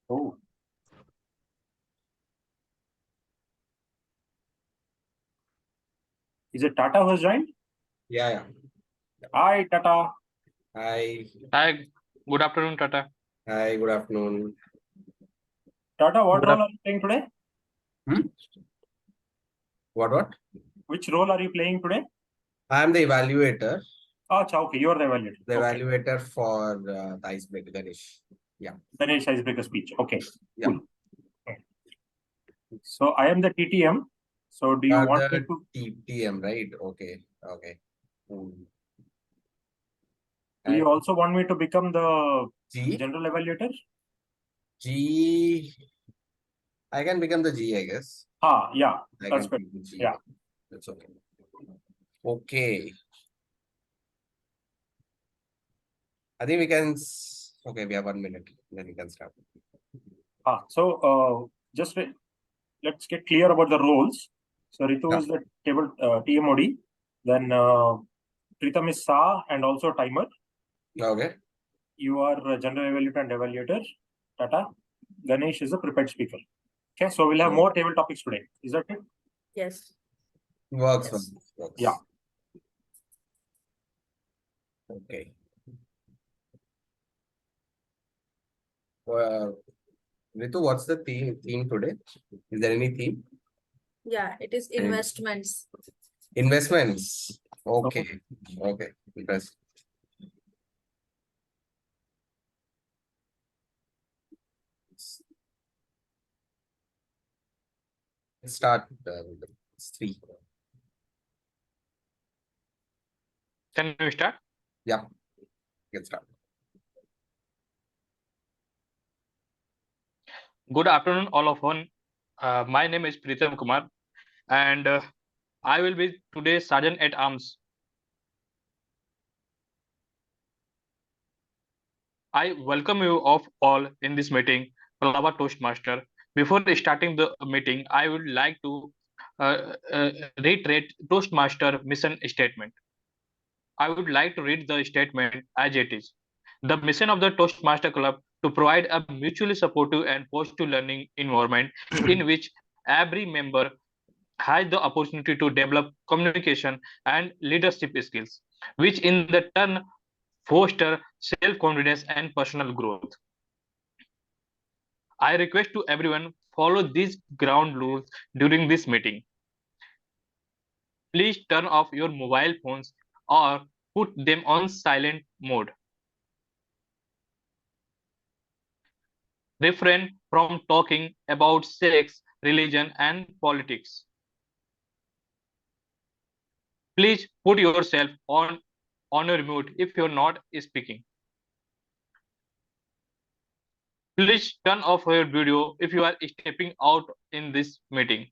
Oh. Is it Tata who has joined? Yeah. Hi, Tata. Hi. Hi, good afternoon, Tata. Hi, good afternoon. Tata, what Good role are you playing today? What? Which role are you playing today? I am the evaluator. Oh, okay. You are the evaluator. The evaluator for the icebreaker, Ganesh. Yeah. Ganesh icebreaker speech. Okay. Yeah. Cool. Okay. So I am the TTM. So do you want me to TM, right? Okay. Do you also want me to become the G? general evaluator? G. I can become the G, I guess. Yeah. That's good. G. Yeah. That's okay. Okay. I think we can. Okay, we have 1 minute. Then we can start. So let's get clear about the roles. So Ritu is the table TMOD. Then Pritam is SA and also timer. Okay. You are a general evaluator and evaluator. Tata. Ganesh is a prepared speaker. Okay, so we'll have more table topics today. Is that it? Yes. Works. Yeah. Okay. Ritu, what's the theme today? Is there any theme? Yeah, it is investments. Investments. Okay. Interesting. Let's start. It's 3. Can we start? Yeah. Get started. Good afternoon, all of one. My name is Pritam Kumar, and I will be today's Sergeant at Arms. I welcome you all in this meeting, Palava Toastmaster. Before starting the meeting, I would like to reiterate Toastmaster mission statement. I would like to read the statement as it is. The mission of the Toastmaster Club to provide a mutually supportive and positive learning environment in which every member has the opportunity to develop communication and leadership skills, which in the turn foster self-confidence and personal growth. I request to everyone follow these ground rules during this meeting. Please turn off your mobile phones or put them on silent mode. Refrain from talking about sex, religion, and politics. Please put yourself on your mute if you're not speaking. Please turn off your video if you are stepping out in this meeting.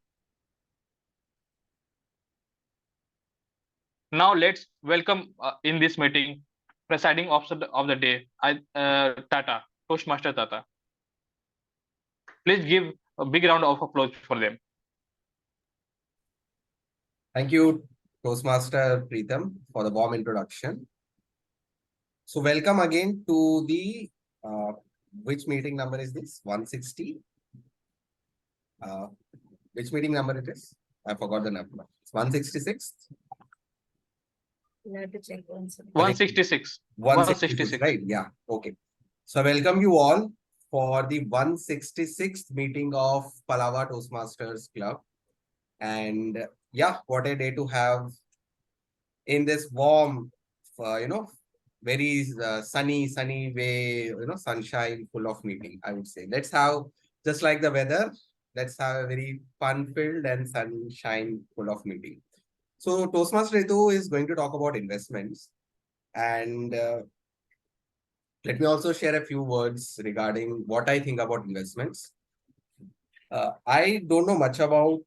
Now let's welcome in this meeting presiding officer of the day, Tata, Toastmaster Tata. Please give a big round of applause for them. Thank you, Toastmaster Pritam, for the warm introduction. So welcome again to the, which meeting number is this? 160? Which meeting number it is? I forgot the number. It's 166? You have to check once. 166. 166, right? Yeah. Okay. So I welcome you all for the 166th meeting of Palava Toastmasters Club. And yeah, what a day to have in this warm, very sunny way, sunshine full of meeting, I would say. Let's have, just like the weather, let's have a very fun-filled and sunshine full of meeting. So Toastmaster Ritu is going to talk about investments. And let me also share a few words regarding what I think about investments. I don't know much about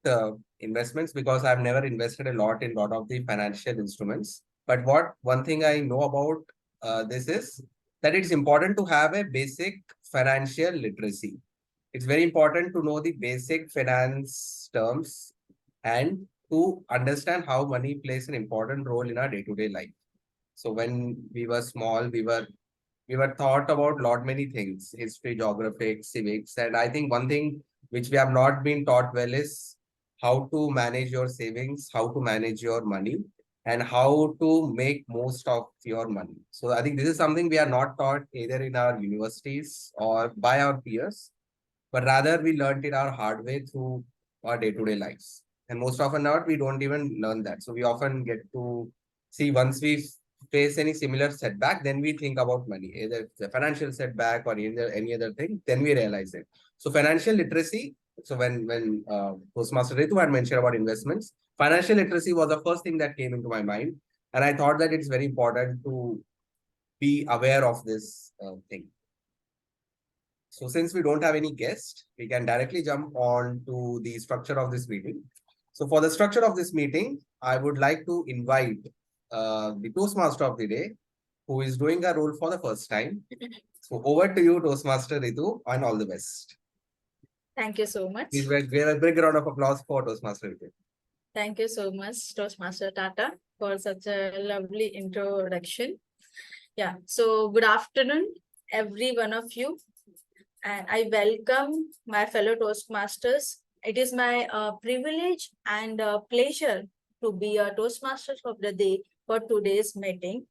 investments because I've never invested a lot in a lot of the financial instruments. But one thing I know about this is that it's important to have a basic financial literacy. It's very important to know the basic finance terms and to understand how money plays an important role in our day-to-day life. So when we were small, we were we were taught about lot many things, history, geography, civics. And I think one thing which we have not been taught well is how to manage your savings, how to manage your money, and how to make most of your money. So I think this is something we are not taught either in our universities or by our peers, but rather we learned it our hard way through our day-to-day lives. And most often not, we don't even learn that. So we often get to see once we face any similar setback, then we think about money, either it's a financial setback or any other thing, then we realize it. So financial literacy, so when Toastmaster Ritu had mentioned about investments, financial literacy was the first thing that came into my mind. And I thought that it's very important to be aware of this thing. So since we don't have any guest, we can directly jump on to the structure of this meeting. So for the structure of this meeting, I would like to invite the Toastmaster of the day, who is doing a role for the first time. So over to you, Toastmaster Ritu, and all the best. Thank you so much. Please give a big round of applause for Toastmaster Ritu. Thank you so much, Toastmaster Tata, for such a lovely introduction. Yeah, so good afternoon, every one of you. And I welcome my fellow Toastmasters. It is my privilege and pleasure to be a Toastmaster of the day for today's meeting.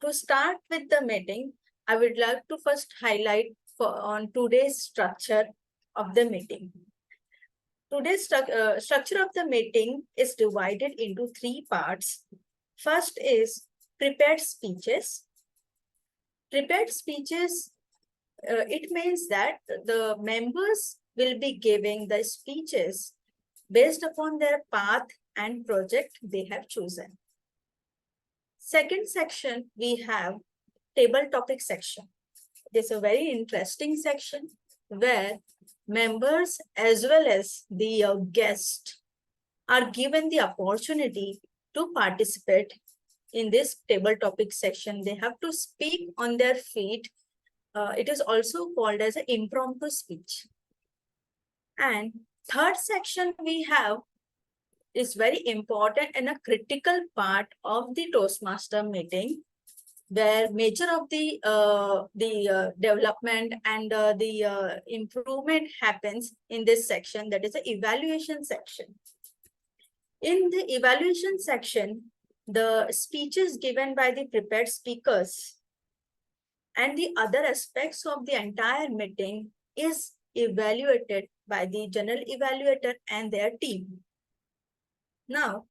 To start with the meeting, I would like to first highlight on today's structure of the meeting. Today's structure of the meeting is divided into three parts. First is prepared speeches. Prepared speeches, it means that the members will be giving the speeches based upon their path and project they have chosen. Second section, we have table topic section. It is a very interesting section where members as well as the guests are given the opportunity to participate in this table topic section. They have to speak on their feet. It is also called as an impromptu speech. And third section we have is very important and a critical part of the Toastmaster meeting, where major of the development and the improvement happens in this section, that is the evaluation section. In the evaluation section, the speeches given by the prepared speakers and the other aspects of the entire meeting is evaluated by the general evaluator and their team. Now,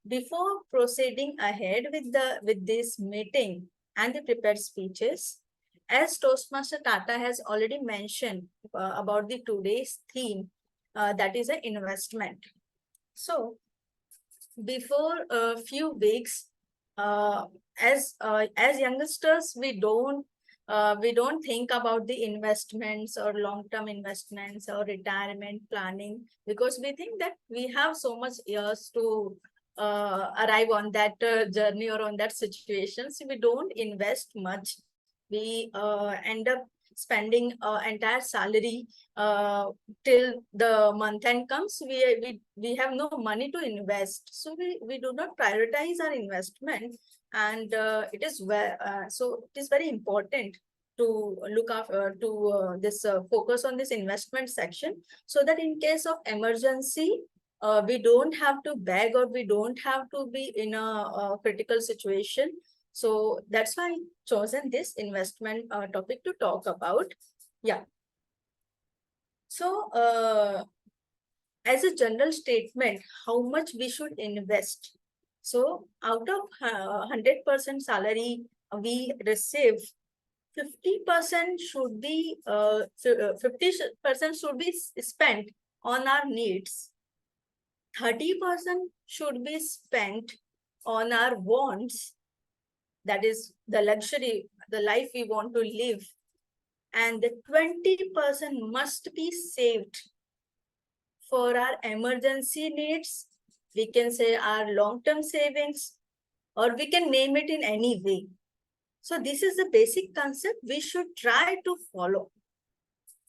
before proceeding ahead with this meeting and the prepared speeches, as Toastmaster Tata has already mentioned about the today's theme, that is an investment. So, before a few weeks, as youngsters, we don't think about the investments or long-term investments or retirement planning, because we think that we have so much years to arrive on that journey or on that situation. So we don't invest much. We end up spending entire salary till the month end comes. We have no money to invest, so we do not prioritize our investment. And it is so it is very important to look after this focus on this investment section, so that in case of emergency, we don't have to beg or we don't have to be in a critical situation. So that's why I chosen this investment topic to talk about. Yeah. So as a general statement, how much we should invest. So out of 100% salary we receive, 50% should be 50% should be spent on our needs. 30% should be spent on our wants, that is the luxury, the life we want to live. And the 20% must be saved for our emergency needs. We can say our long-term savings, or we can name it in any way. So this is the basic concept we should try to follow.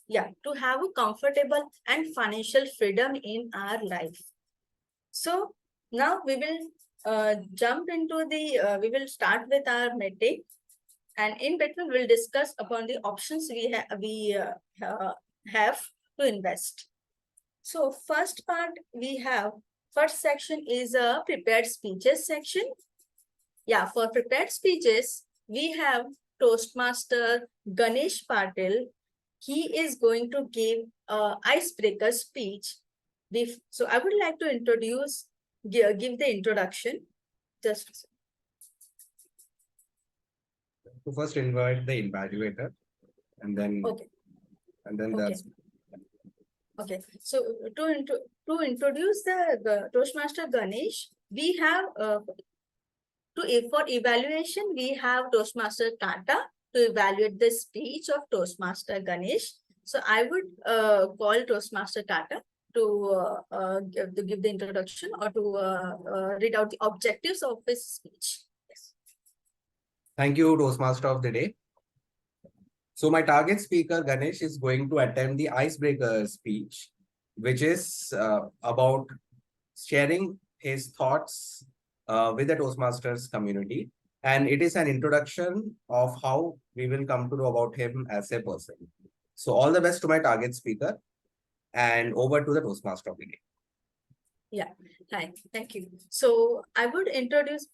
Yeah, to have a comfortable and financial freedom in our life. So now we will jump into the, we will start with our meeting. And in between, we'll discuss upon the options have to invest. So first part we have, first section is a prepared speeches section. Yeah, for prepared speeches, we have Toastmaster Ganesh Patil. He is going to give a icebreaker speech. So I would like to give the introduction. Just To first invite the evaluator, and then okay. the Okay, so to introduce the Toastmaster Ganesh, we have for evaluation we have Toastmaster Tata to evaluate the speech of Toastmaster Ganesh. So I would call Toastmaster Tata to give the introduction or to read out the objectives of his speech. Yes. Thank you, Toastmaster of the day. So my target speaker, Ganesh, is going to attend the icebreaker speech, which is about sharing his thoughts with the Toastmasters community. And it is an introduction of how we will come to know about him as a person. So all the best to my target speaker, and over to the Toastmaster of the day. Yeah, hi, thank you. So I would introduce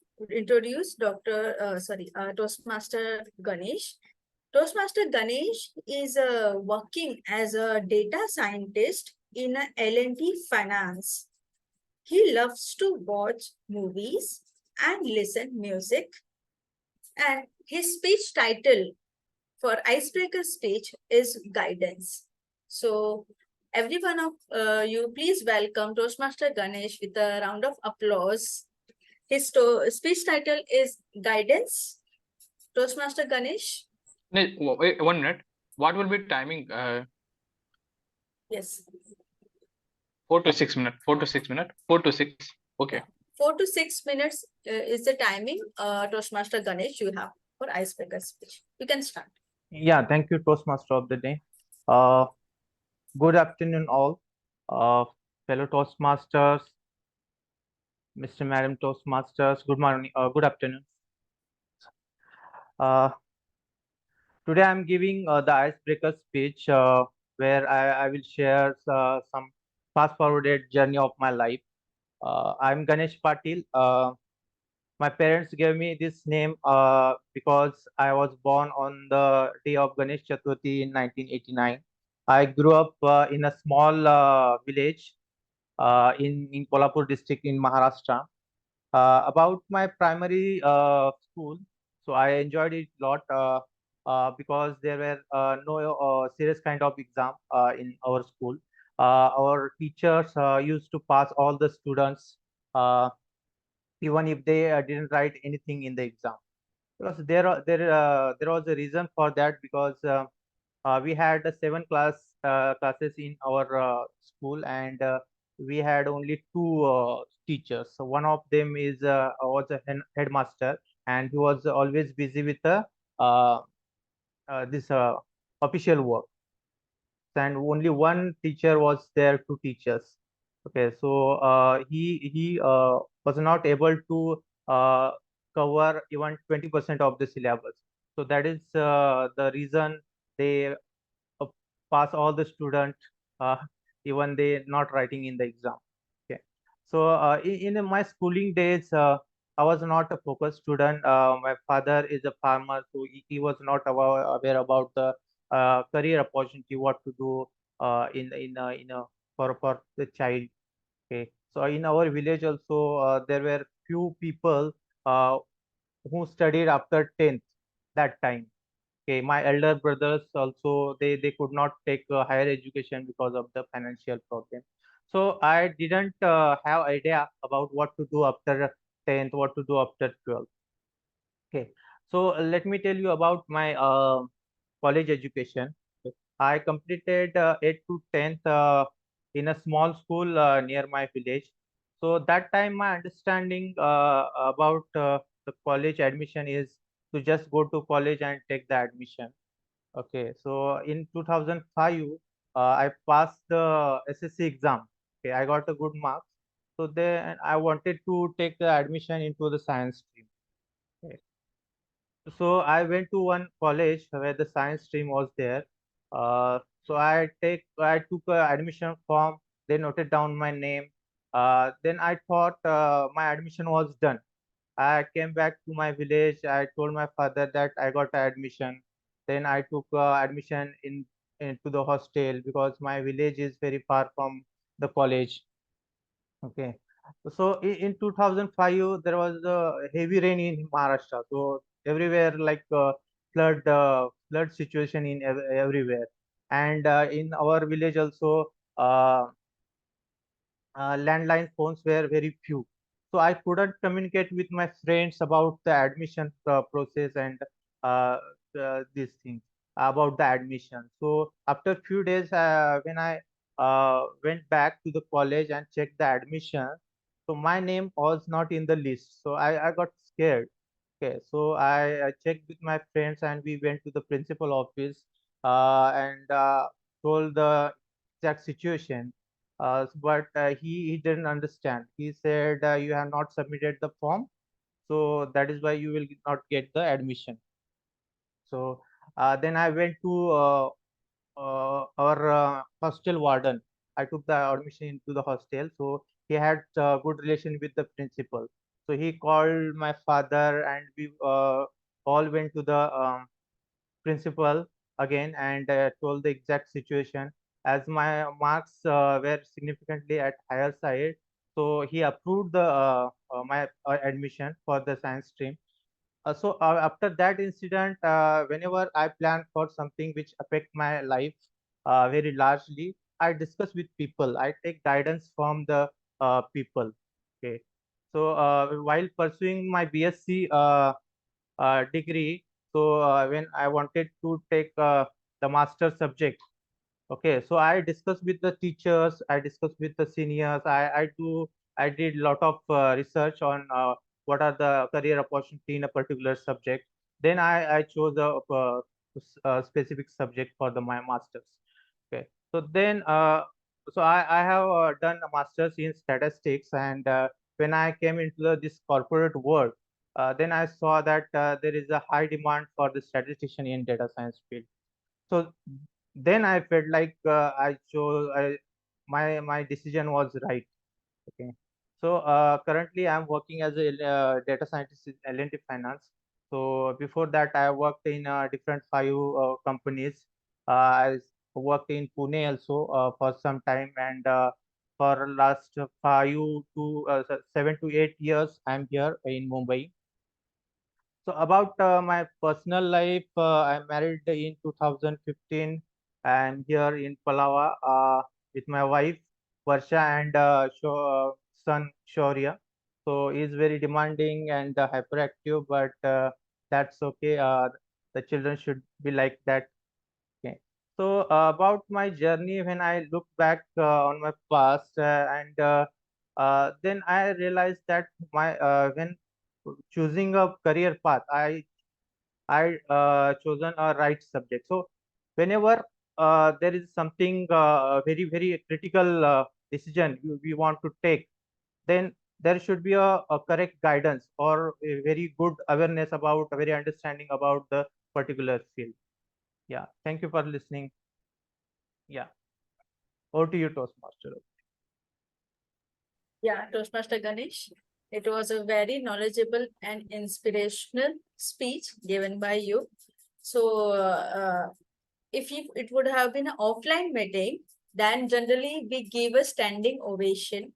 Toastmaster Ganesh. Toastmaster Ganesh is working as a data scientist in a L&T finance. He loves to watch movies and listen music. And his speech title for icebreaker speech is guidance. So every one of you, please welcome Toastmaster Ganesh with a round of applause. His speech title is guidance. Toastmaster Ganesh. Wait 1 minute. What will be timing? Yes. 4 to 6 minutes. 4 to 6 minutes. 4 to 6. Okay. 4 to 6 minutes is the timing, Toastmaster Ganesh, you have for icebreaker speech. You can start. Yeah, thank you, Toastmaster of the day. Good afternoon, all. Fellow Toastmasters, Mr. Madam Toastmasters, good morning, good afternoon. Today I'm giving the icebreaker speech where I will share some fast-forwarded journey of my life. I'm Ganesh Patil. My parents gave me this name because I was born on the day of Ganesh Chaturthi in 1989. I grew up in a small village in Kolhapur district in Maharashtra. About my primary school, so I enjoyed it a lot because there were no serious kind of exam in our school. Our teachers used to pass all the students even if they didn't write anything in the exam, because there was a reason for that, because we had 7 classes in our school, and we had only two teachers. So one of them was a headmaster, and he was always busy with uh, this official work, and only one teacher was there to teach us. Okay, so he was not able to cover even 20% of the syllabus. So that is the reason they uh, pass all the students, uh, even they not writing in the exam. Okay, so in my schooling days, I was not a focused student. My father is a farmer, so he was not aware about the career opportunity, what to do for the child. Okay, so in our village also there were few people uh, who studied after 10th that time. Okay, my elder brothers also, they could not take higher education because of the financial problem. So I didn't have idea about what to do after 10th, what to do after 12th. Okay, so let me tell you about my college education. Okay. I completed 8th to 10th in a small school near my village. So that time my understanding about the college admission is to just go to college and take the admission. Okay, so in 2005, I passed the SSC exam. Okay, I got a good marks. So then I wanted to take the admission into the science stream. Okay. So I went to one college where the science stream was there. So I took a admission form. They noted down my name. Then I thought my admission was done. I came back to my village. I told my father that I got admission. Then I took admission into the hostel because my village is very far from the college. Okay. So in 2005, there was a heavy rain in Maharashtra. So everywhere like flood situation in everywhere. And in our village also, uh, landline phones were very few. So I couldn't communicate with my friends about the admission process and these things about the admission. So after few days, when I went back to the college and checked the admission, so my name was not in the list. So I got scared. Okay, so I checked with my friends and we went to the principal office and told the exact situation. But he didn't understand. He said, you have not submitted the form, so that is why you will not get the admission. So then I went to our hostel warden. I took the admission into the hostel. So he had good relation with the principal. So he called my father and we all went to the principal again and told the exact situation. As my marks were significantly at higher side, so he approved the my admission for the science stream. So after that incident, whenever I plan for something which affect my life very largely, I discuss with people. I take guidance from the people. Okay. So while pursuing my BSc degree, so when I wanted to take the master subject, okay, so I discussed with the teachers, I discussed with the seniors. I did lot of research on what are the career opportunity in a particular subject. Then I chose a specific subject for my masters. Okay, so then I have done a masters in statistics, and when I came into this corporate world, then I saw that there is a high demand for the statistician in data science field. So then I felt like my decision was right. Okay. So currently I'm working as a data scientist in L&T Finance. So before that I worked in different five companies. I worked in Pune also for some time, and for last 7 to 8 years I'm here in Mumbai. So about my personal life, I married in 2015. I'm here in Palava with my wife Varsha and son Shaurya. So he's very demanding and hyperactive, but that's okay. The children should be like that. Okay. So about my journey, when I look back on my past, then I realized that my when choosing a career path, I chosen a right subject. So whenever there is something very critical decision we want to take, then there should be a correct guidance or a very good awareness about, a very understanding about the particular field. Yeah. Thank you for listening. Yeah. Over to you, Toastmaster. Yeah, Toastmaster Ganesh. It was a very knowledgeable and inspirational speech given by you. So, if it would have been an offline meeting, then generally we give a standing ovation.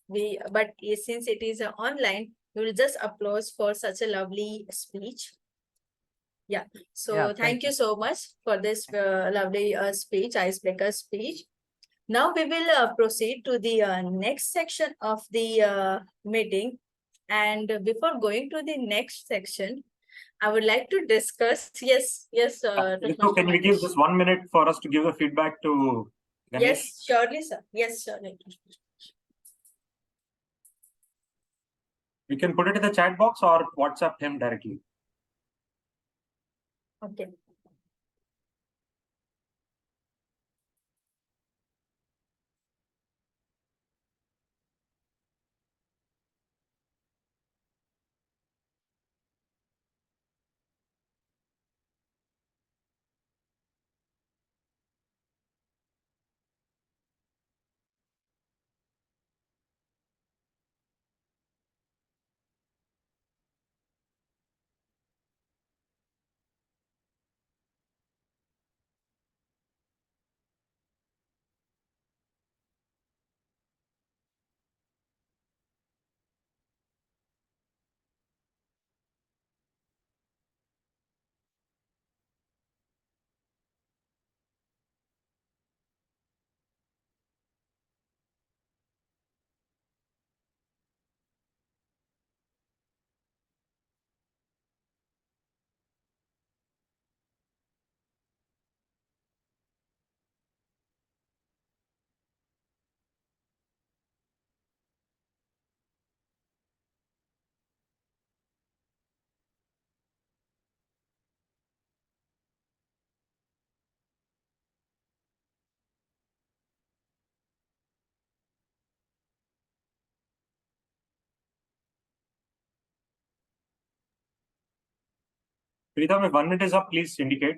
But since it is online, we will just applause for such a lovely speech. Yeah. Yeah. So thank you so much for this lovely speech, icebreaker speech. Now we will proceed to the next section of the meeting. And before going to the next section, I would like to discuss. Yes, Ritu, can we give just 1 minute for us to give the feedback to Ganesh? Yes, surely, sir. Yes, surely. We can put it in the chat box or WhatsApp him directly. Okay. Pritam, if 1 minute is up, please indicate.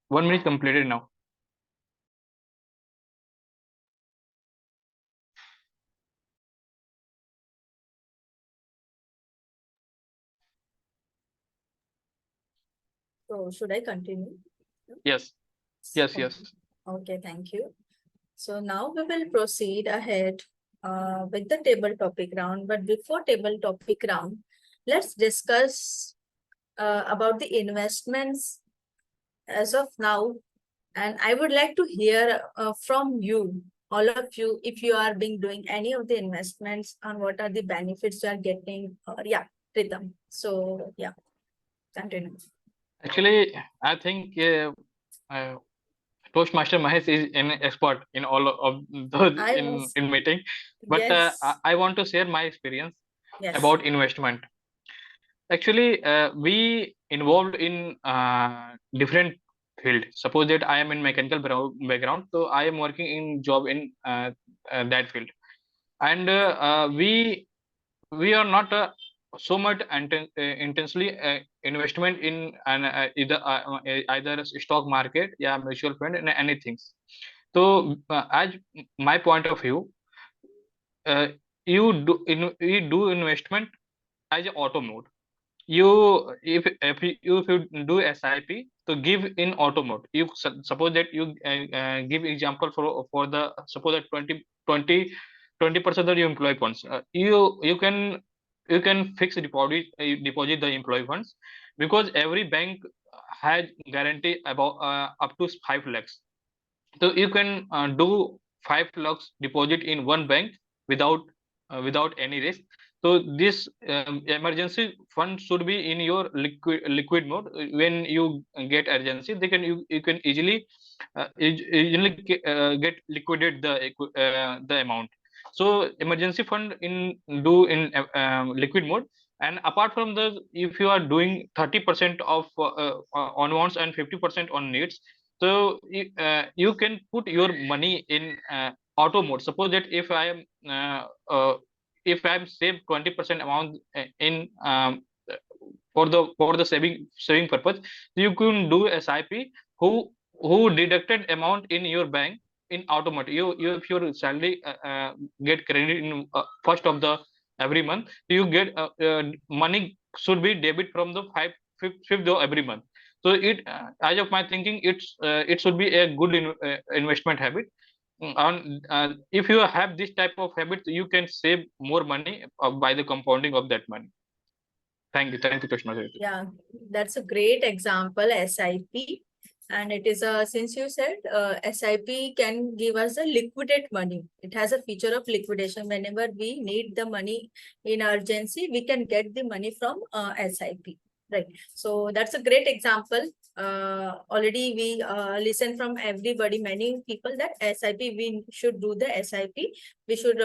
One minute completed now. So should I continue? Yes. Yes. Yes. Okay, thank you. So now we will proceed ahead with the table topic round. But before table topic round, let's discuss about the investments as of now. And I would like to hear from you, all of you, if you are being doing any of the investments and what are the benefits you are getting. Yeah, Pritam. So yeah, continue. Actually, I think Toastmaster Mahesh is an expert in all of those I was, in meeting, but yes, I want to share my experience yes. about investment. Actually, we involved in different field. Suppose that I am in mechanical background, so I am working in job in that field, and we are not so much intensely investment in either stock market, yeah, mutual fund, and anything. So, as my point of view, uh, you do investment as a auto mode. If you do SIP, so give in auto mode. You suppose that you give example for the suppose that 20% of your employee funds. You can fix deposit the employee funds, because every bank has guarantee about up to 5 lakhs. So you can do 5 lakhs deposit in one bank without without any risk. So this emergency fund should be in your liquid mode. When you get urgency, you can easily get liquidate the amount. So emergency fund in liquid mode. And apart from the, if you are doing 30% of on wants and 50% on needs, so you can put your money in auto mode. Suppose that if I am save 20% amount in for the saving purpose, you can do SIP who deducted amount in your bank in automatic. You if your salary get credit in first of the every month, you get money should be debit from the fifth of every month. So as of my thinking, it should be a good investment habit. And if you have this type of habit, you can save more money by the compounding of that money. Thank you, Krishna. Yeah, that's a great example, SIP. And it is since you said SIP can give us a liquidate money. It has a feature of liquidation. Whenever we need the money in urgency, we can get the money from SIP. Right. So that's a great example. Already we listen from everybody, many people, that SIP, we should do the SIP. We should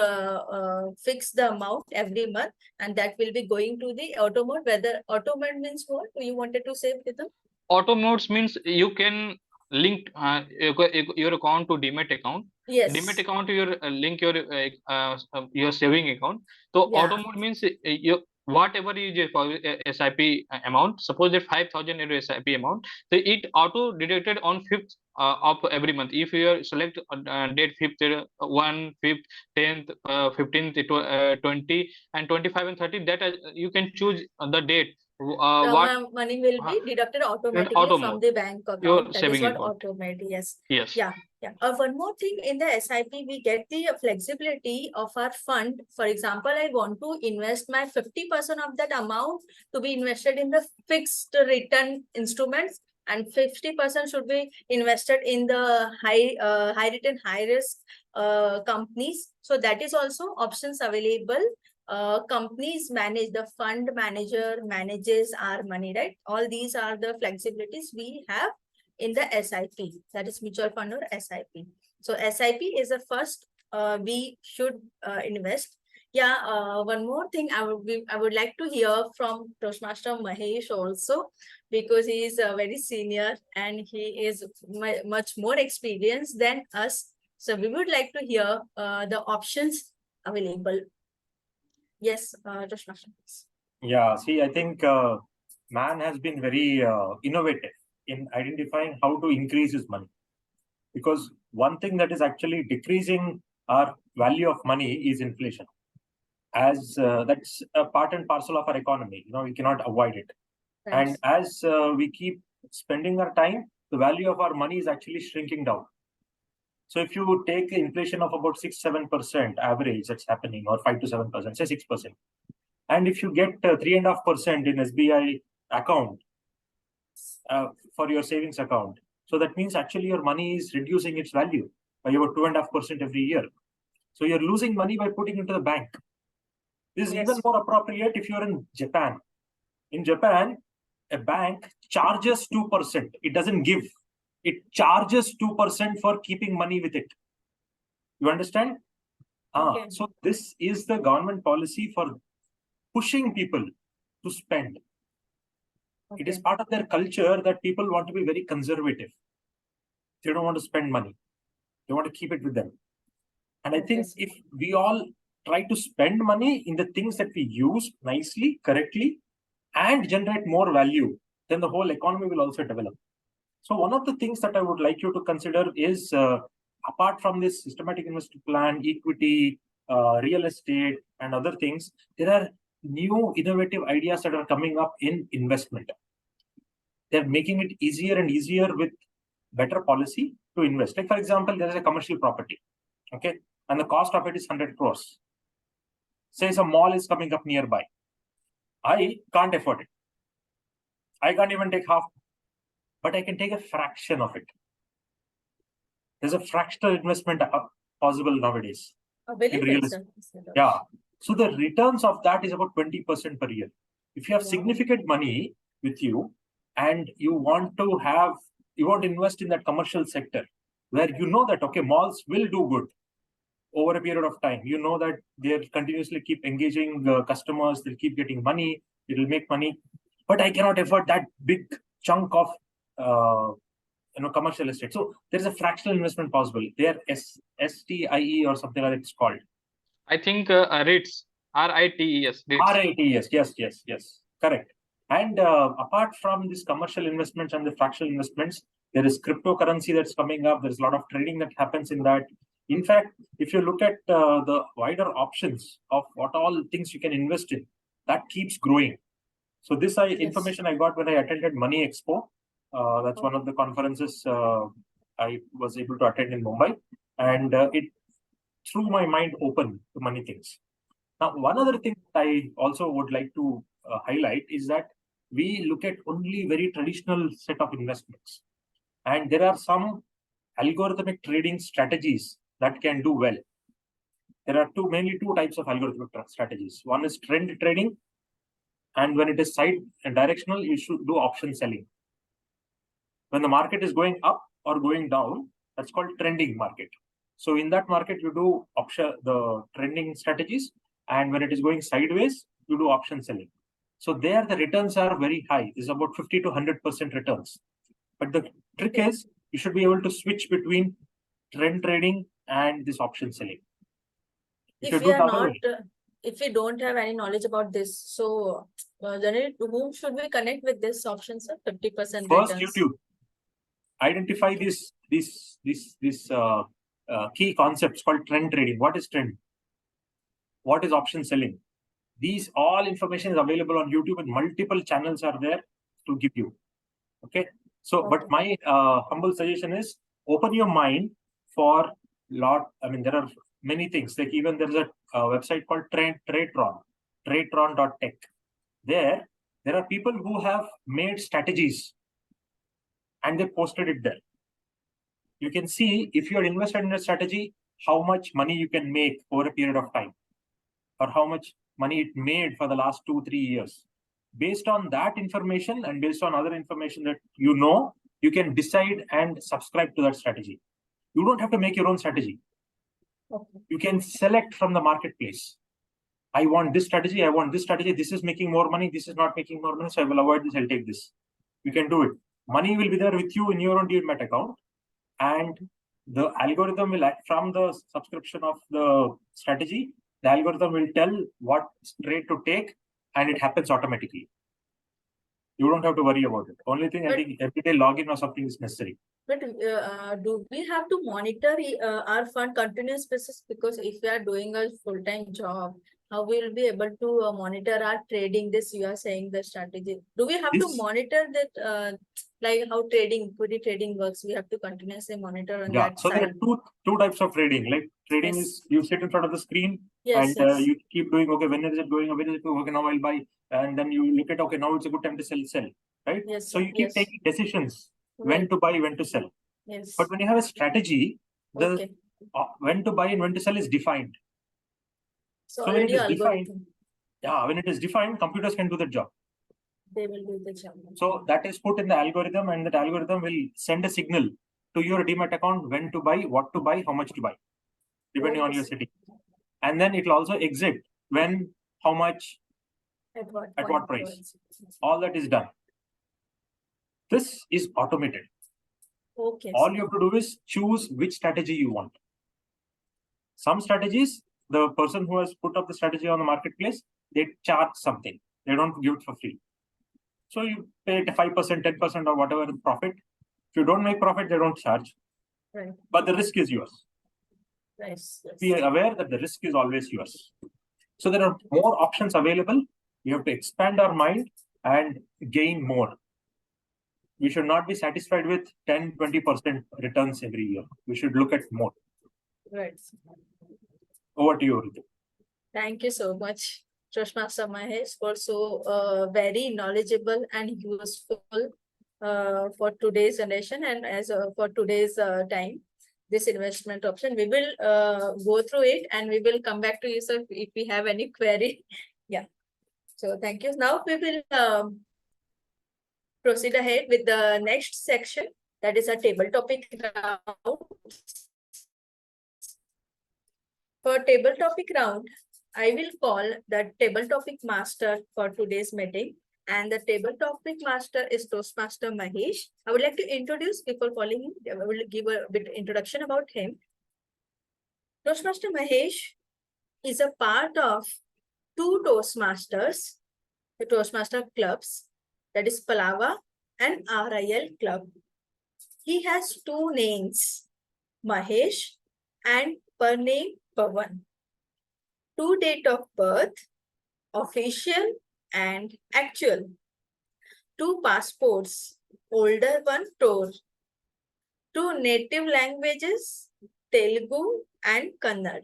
fix the amount every month, and that will be going to the auto mode. Whether auto mode means what you wanted to say, Pritam? Auto modes means you can link your account to Demat account. Yes. Demat account to your link your saving account. So Yeah. auto mode means you whatever is your SIP amount. Suppose that 5,000 is SIP amount, so it auto deducted on 5th of every month. If you select date 5th, 1, 5th, 10th, 15th, 20, and 25 and 30, that you can choose the date. What Money will be deducted automatically auto from mode, the bank account. your That is saving what account. automatic. Yes. Yes. Yeah. Yeah. One more thing, in the SIP, we get the flexibility of our fund. For example, I want to invest my 50% of that amount to be invested in the fixed return instruments, and 50% should be invested in the high return, high risk companies. So that is also options available. Companies manage, the fund manager manages our money, right? All these are the flexibilities we have in the SIP, that is mutual fund or SIP. So SIP is the first we should invest. One more thing I would like to hear from Toastmaster Mahesh also, because he is very senior and he is much more experienced than us. So we would like to hear the options available. Yes, Toastmaster. Yeah, see, I think man has been very innovative in identifying how to increase his money. Because one thing that is actually decreasing our value of money is inflation. As that's a part and parcel of our economy, we cannot avoid it. And as we keep spending our time, the value of our money is actually shrinking down. So if you take inflation of about 6-7% average that's happening, or 5 to 7%, say 6%, and if you get 3.5% in SBI account for your savings account, so that means actually your money is reducing its value by about 2.5% every year. So you're losing money by putting into the bank. This is even more appropriate if you're in Japan. In Japan, a bank charges 2%. It doesn't give. It charges 2% for keeping money with it. You understand? So this is the government policy for pushing people to spend. It is part of their culture that people want to be very conservative. They don't want to spend money. They want to keep it with them. And I think if we all try to spend money in the things that we use nicely, correctly, and generate more value, then the whole economy will also develop. So one of the things that I would like you to consider is, apart from this systematic investment plan, equity, real estate, and other things, there are new innovative ideas that are coming up in investment. They're making it easier and easier with better policy to invest. Like, for example, there is a commercial property, okay, and the cost of it is 100 crores. Say some mall is coming up nearby. I can't afford it. I can't even take half, but I can take a fraction of it. There's a fractional investment possible nowadays in real estate. Yeah. So the returns of that is about 20% per year. If you have significant money with you and you want to invest in that commercial sector where you know that, okay, malls will do good over a period of time. You know that they'll continuously keep engaging customers, they'll keep getting money, it'll make money. But I cannot afford that big chunk of commercial estate. So there's a fractional investment possible. They're STIE or something like it's called. I think REITs, RITES. RITES, yes, correct. And apart from these commercial investments and the fractional investments, there is cryptocurrency that's coming up. There's a lot of trading that happens in that. In fact, if you look at the wider options of what all things you can invest in, that keeps growing. So this information I got when I attended Money Expo. That's one of the conferences I was able to attend in Mumbai. And it threw my mind open to many things. Now, one other thing I also would like to highlight is that we look at only very traditional set of investments. And there are some algorithmic trading strategies that can do well. There are mainly two types of algorithmic strategies. One is trend trading. And when it is side and directional, you should do option selling. When the market is going up or going down, that's called trending market. So in that market, you do the trending strategies. And when it is going sideways, you do option selling. So there the returns are very high. It's about 50 to 100% returns. But the trick is you should be able to switch between trend trading and this option selling. If we don't have any knowledge about this, so then whom should we connect with this option, sir? 50% First, returns. YouTube. Identify these key concepts called trend trading. What is trend? What is option selling? These all information is available on YouTube, and multiple channels are there to give you. Okay. So, but my humble suggestion is open your mind for there are many things. Like even there's a website called Tradetron.tech. There are people who have made strategies and they posted it there. You can see if you're invested in a strategy, how much money you can make over a period of time, or how much money it made for the last 2-3 years. Based on that information and based on other information that you can decide and subscribe to that strategy. You don't have to make your own strategy. You can select from the marketplace. I want this strategy, I want this strategy, this is making more money, this is not making more money, so I will avoid this, I'll take this. You can do it. Money will be there with you in your own demat account, and the algorithm will act from the subscription of the strategy. The algorithm will tell what trade to take, and it happens automatically. You don't have to worry about it. Only thing, I think everyday login or something is necessary. But do we have to monitor our fund continuous basis? Because if we are doing a full-time job, how we will be able to monitor our trading? This you are saying the strategy. Do we have to monitor that, like how equity trading works? We have to continuously monitor on that so side. there are two types of trading. Like trading is you sit in front of the screen and you keep doing, okay, when is it going? When is it going? Okay, now I'll buy. And then you look at, okay, now it's a good time to sell, right? Yes, so you keep taking decisions when to buy, when to sell. Yes. But when you have a strategy, the when to buy and when to sell is defined. So when it is algorithm. defined, when it is defined, computers can do the job. They will do the job. So that is put in the algorithm, and that algorithm will send a signal to your demat account when to buy, what to buy, how much to buy, depending on your setting. And then it will also exit when, how much, at what price. All that is done. This is automated. Okay. All you have to do is choose which strategy you want. Some strategies, the person who has put up the strategy on the marketplace, they charge something. They don't give it for free. So you pay 5%, 10% or whatever the profit. If you don't make profit, they don't charge. Right. But the risk is yours. Yes. Be aware that the risk is always yours. So there are more options available. We have to expand our mind and gain more. We should not be satisfied with 10, 20% returns every year. We should look at more. Right. Over to you, Ritu. Thank you so much, Toastmaster Mahesh, for so very knowledgeable and useful for today's generation and as for today's time. This investment option, we will go through it and we will come back to you, sir, if we have any query. Yeah. So thank you. Now we will proceed ahead with the next section, that is a table topic round. For table topic round, I will call the table topic master for today's meeting, and the table topic master is Toastmaster Mahesh. I would like to introduce people calling him. I will give a bit introduction about him. Toastmaster Mahesh is a part of two Toastmasters, the Toastmaster clubs, that is Palava and RIL club. He has two names, Mahesh and Parname Pawan. Two date of birth, official and actual. Two passports, older one tour. Two native languages, Telugu and Kannada.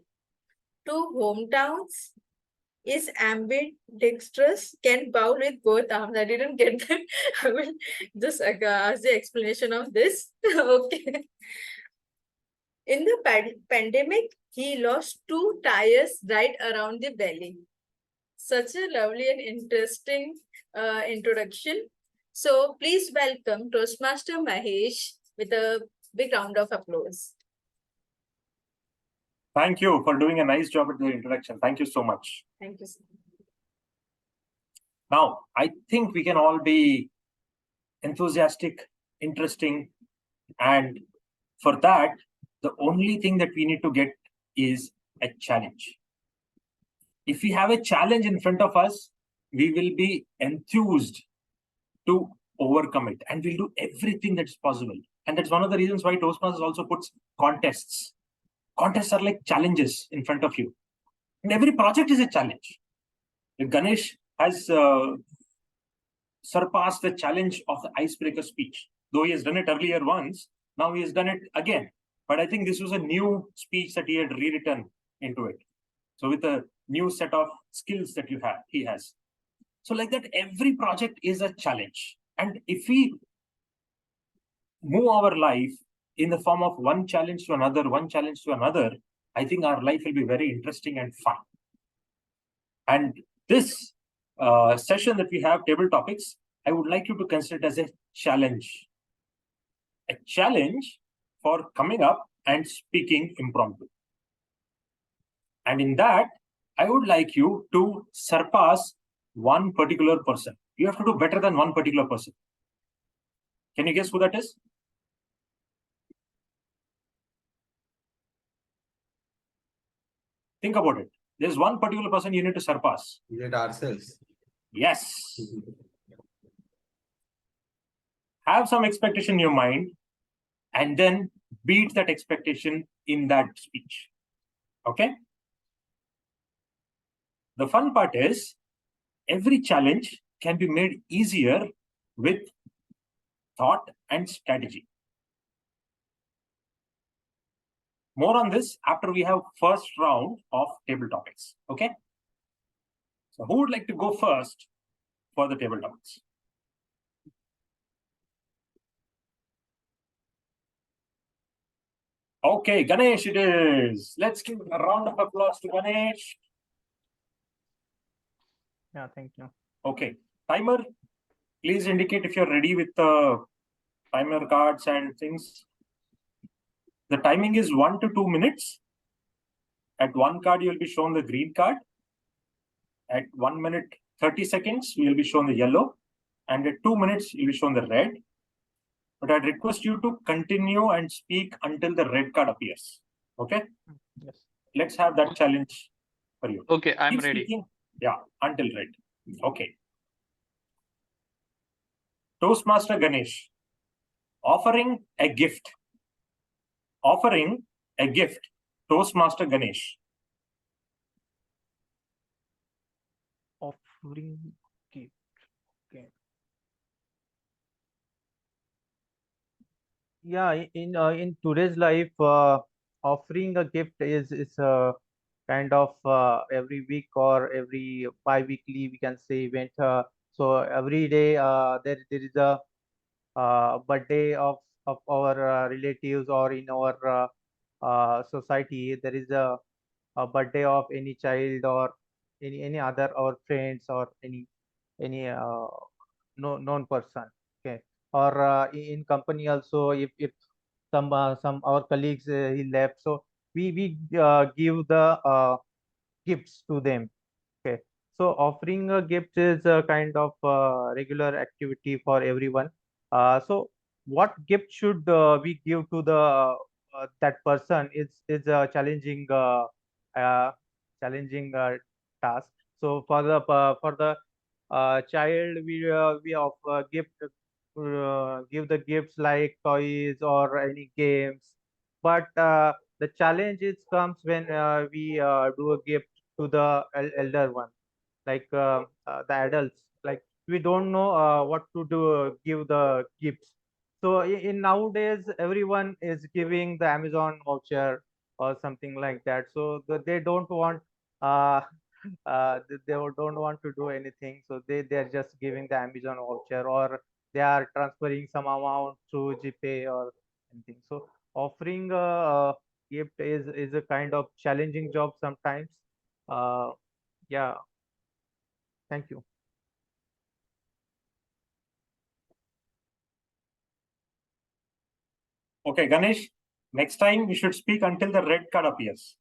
Two hometowns, is ambidextrous, can bowl with both arms. I didn't get that. I will just ask the explanation of this. Okay. In the pandemic, he lost two tires right around the belly. Such a lovely and interesting introduction. So please welcome Toastmaster Mahesh with a big round of applause. Thank you for doing a nice job at the introduction. Thank you so much. Thank you, sir. Now, I think we can all be enthusiastic, interesting, and for that, the only thing that we need to get is a challenge. If we have a challenge in front of us, we will be enthused to overcome it, and we'll do everything that's possible. And that's one of the reasons why Toastmasters also puts contests. Contests are like challenges in front of you. And every project is a challenge. Ganesh has surpassed the challenge of the icebreaker speech. Though he has done it earlier once, now he has done it again. But I think this was a new speech that he had rewritten into it. So with a new set of skills that he has. So like that, every project is a challenge. And if we move our life in the form of one challenge to another, I think our life will be very interesting and fun. And this session that we have, table topics, I would like you to consider it as a challenge. A challenge for coming up and speaking impromptu. And in that, I would like you to surpass one particular person. You have to do better than one particular person. Can you guess who that is? Think about it. There's one particular person you need to surpass. Is it ourselves? Yes. Have some expectation in your mind and then beat that expectation in that speech. Okay? The fun part is every challenge can be made easier with thought and strategy. More on this after we have first round of table topics. Okay? So who would like to go first for the table topics? Okay, Ganesh it is. Let's give a round of applause to Ganesh. Yeah, thank you. Okay, timer, please indicate if you're ready with the timer cards and things. The timing is 1 to 2 minutes. At one card, you'll be shown the green card. At 1 minute, 30 seconds, you'll be shown the yellow. And at 2 minutes, you'll be shown the red. But I'd request you to continue and speak until the red card appears. Okay? Yes. Let's have that challenge for you. Okay, I'm Keep ready. speaking. Yeah, until red. Okay. Toastmaster Ganesh. Offering a gift. Offering a gift. Toastmaster Ganesh. Offering gift. Okay. Yeah, in today's life, offering a gift is kind of every week or every bi-weekly, we can say, event. So every day there is a birthday of our relatives, or in our society there is a birthday of any child, or any other our friends, or any known person. Okay. Or in company also, if some our colleagues he left, so we give the gifts to them. Okay. So offering a gift is a kind of regular activity for everyone. So what gift should we give to the that person is a uh, challenging task. So for the child, we offer gift, give the gifts like toys or any games. But the challenge is comes when we do a gift to the elder one, like the adults. Like we don't know what to do, give the gifts. So in nowadays, everyone is giving the Amazon voucher or something like that. So they don't want uh, don't want to do anything. So they're just giving the Amazon voucher, or they are transferring some amount through GPay or anything. So offering a gift is a kind of challenging job sometimes. Uh, yeah. Thank you. Okay, Ganesh, next time you should speak until the red card appears.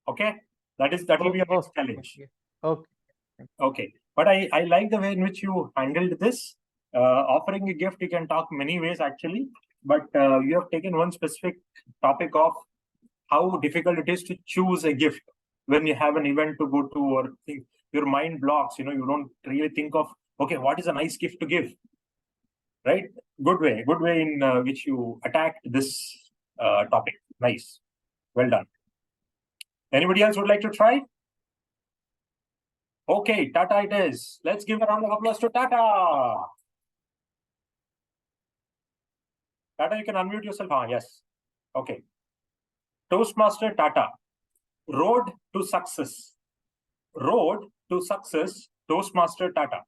Okay? That will be your next challenge. Okay. Okay. But I like the way in which you handled this. Offering a gift, you can talk many ways actually, but you have taken one specific topic of how difficult it is to choose a gift when you have an event to go to, or think your mind blocks, you don't really think of, okay, what is a nice gift to give, right? Good way in which you attacked this topic. Nice. Well done. Anybody else would like to try? Okay, Tata it is. Let's give a round of applause to Tata. Tata, you can unmute yourself. Yes. Okay. Toastmaster Tata. Road to success. Road to success. Toastmaster Tata.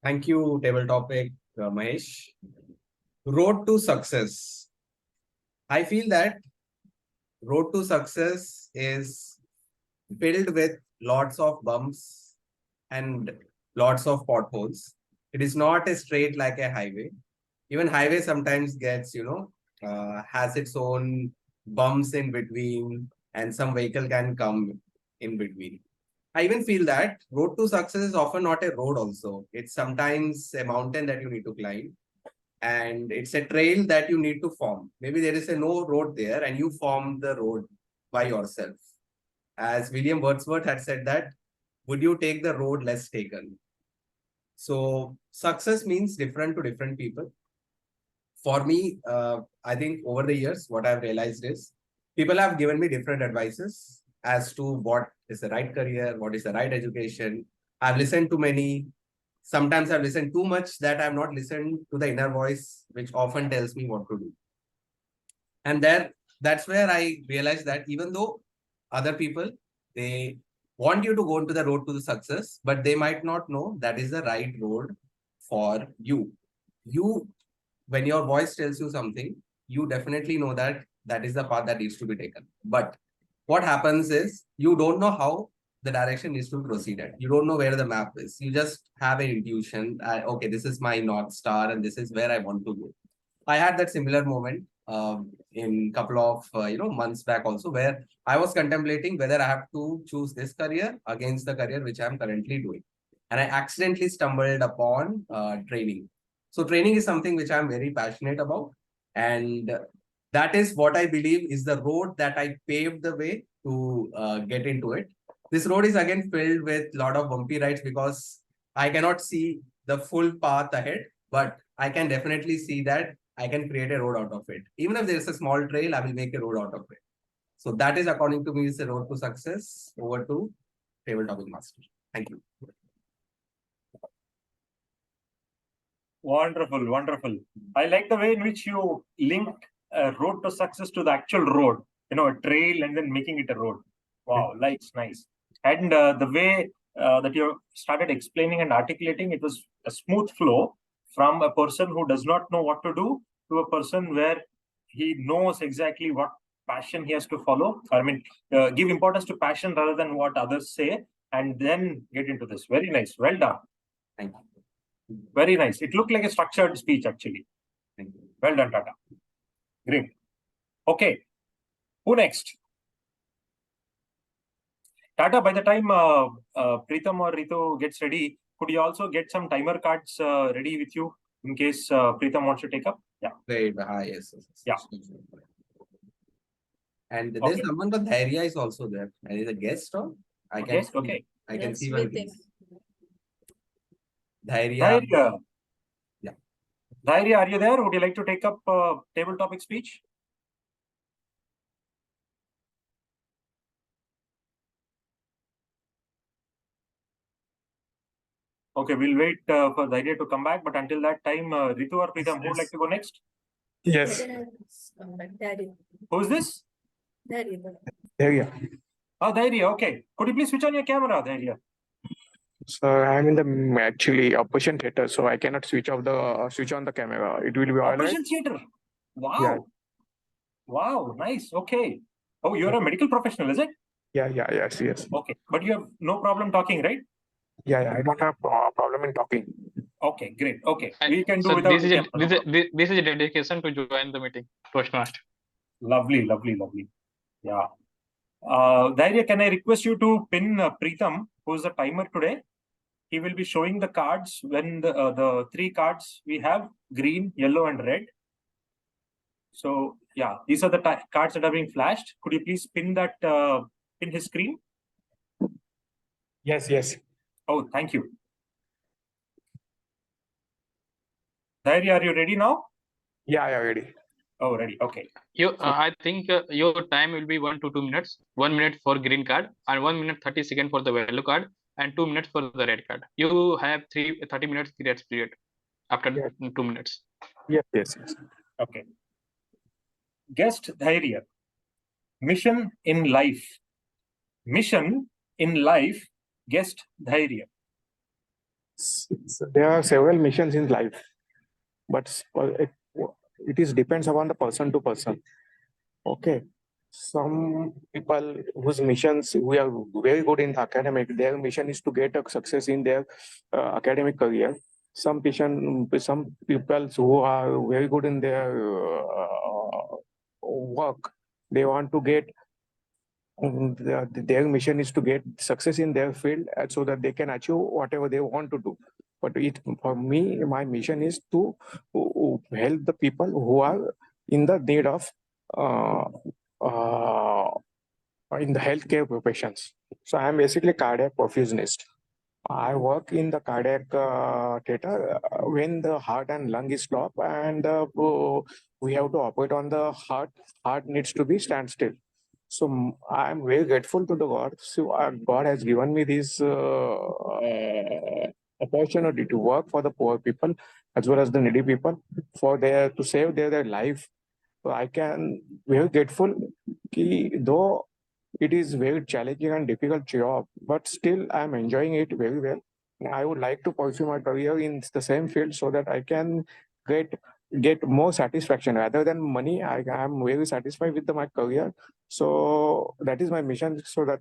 Thank you, table topic, Mahesh. Road to success. I feel that road to success is filled with lots of bumps and lots of potholes. It is not a straight like a highway. Even highway sometimes gets, has its own bumps in between, and some vehicle can come in between. I even feel that road to success is often not a road also. It's sometimes a mountain that you need to climb, and it's a trail that you need to form. Maybe there is a no road there and you form the road by yourself. As William Wordsworth had said that, would you take the road less taken? So success means different to different people. For me, I think over the years, what I've realized is people have given me different advices as to what is the right career, what is the right education. I've listened to many. Sometimes I've listened too much that I've not listened to the inner voice, which often tells me what to do. And that's where I realized that even though other people, they want you to go into the road to the success, but they might not know that is the right road for you. When your voice tells you something, you definitely know that that is the path that needs to be taken. But what happens is you don't know how the direction needs to proceed at. You don't know where the map is. You just have an intuition. Okay, this is my North Star and this is where I want to go. I had that similar moment in couple of months back also, where I was contemplating whether I have to choose this career against the career which I'm currently doing. And I accidentally stumbled upon training. So training is something which I'm very passionate about. And that is what I believe is the road that I paved the way to get into it. This road is again filled with a lot of bumpy rides because I cannot see the full path ahead, but I can definitely see that I can create a road out of it. Even if there's a small trail, I will make a road out of it. So that is, according to me, is the road to success. Over to Table Topic Master. Thank you. Wonderful, wonderful. I like the way in which you link a road to success to the actual road, a trail and then making it a road. Wow, nice. And the way that you started explaining and articulating, it was a smooth flow from a person who does not know what to do to a person where he knows exactly what passion he has to follow. I mean, give importance to passion rather than what others say, and then get into this. Very nice. Well done. Thank you. Very nice. It looked like a structured speech, actually. Thank you. Well done, Tata. Great. Okay. Who next? Tata, by the time Preetham or Ritu gets ready, could you also get some timer cards ready with you in case Preetham wants to take up? Yeah. Right. Yes. Yeah. And there's someone called Dhairya is also there. And he's a guest, or I can Guest, okay. I can Yes, see we one. think. Dhairya. Yeah. Dhairya, are you there? Would you like to take up table topic speech? Okay, we'll wait for Dhairya to come back. But until that time, Ritu or Preetham, who would like to go next? Yes. Who's this? Dhairya. Oh, Dhairya. Okay. Could you please switch on your camera, Dhairya? So I'm in the actually operation theater, so I cannot switch on the camera. It will be all right. Operation theater. Wow. Yeah. Wow. Nice. Okay. Oh, you're a medical professional, is it? Yes. Okay. But you have no problem talking, right? Yeah. I don't have problem in talking. Okay, great. Okay. We can do So without this is the a, camera, no problem. this is a dedication to join the meeting, Toastmaster. Lovely. Yeah. Dhairya, can I request you to pin Preetham, who is the timer today? He will be showing the cards when the three cards we have, green, yellow, and red. So yeah, these are the cards that are being flashed. Could you please pin that pin his screen? Yes. Oh, thank you. Dhairya, are you ready now? Yeah, ready. Oh, ready. Okay. I think your time will be 1 to 2 minutes. 1 minute for green card and 1 minute 30 seconds for the yellow card and 2 minutes for the red card. You have 30 minutes grace period after 2 minutes. Yes. Okay. Guest Dhairya. Mission in life. Guest Dhairya. So there are several missions in life, but it is depends upon the person to person. Okay. Some people whose missions we are very good in the academic, their mission is to get a success in their academic career. Some people who are very good in their work, they want to get their mission is to get success in their field so that they can achieve whatever they want to do. But for me, my mission is to help the people who are in the need of uh, uh, in the healthcare professions. So I'm basically cardiac perfusionist. I work in the cardiac theater when the heart and lung is stopped, and we have to operate on the heart. Heart needs to be standstill. So I'm very grateful to the God. So God has given me this opportunity to work for the poor people as well as the needy people for to save their life. So I can very grateful. Though it is very challenging and difficult job, but still I'm enjoying it very well. I would like to pursue my career in the same field so that I can get get more satisfaction rather than money. I am very satisfied with my career. So that is my mission. So that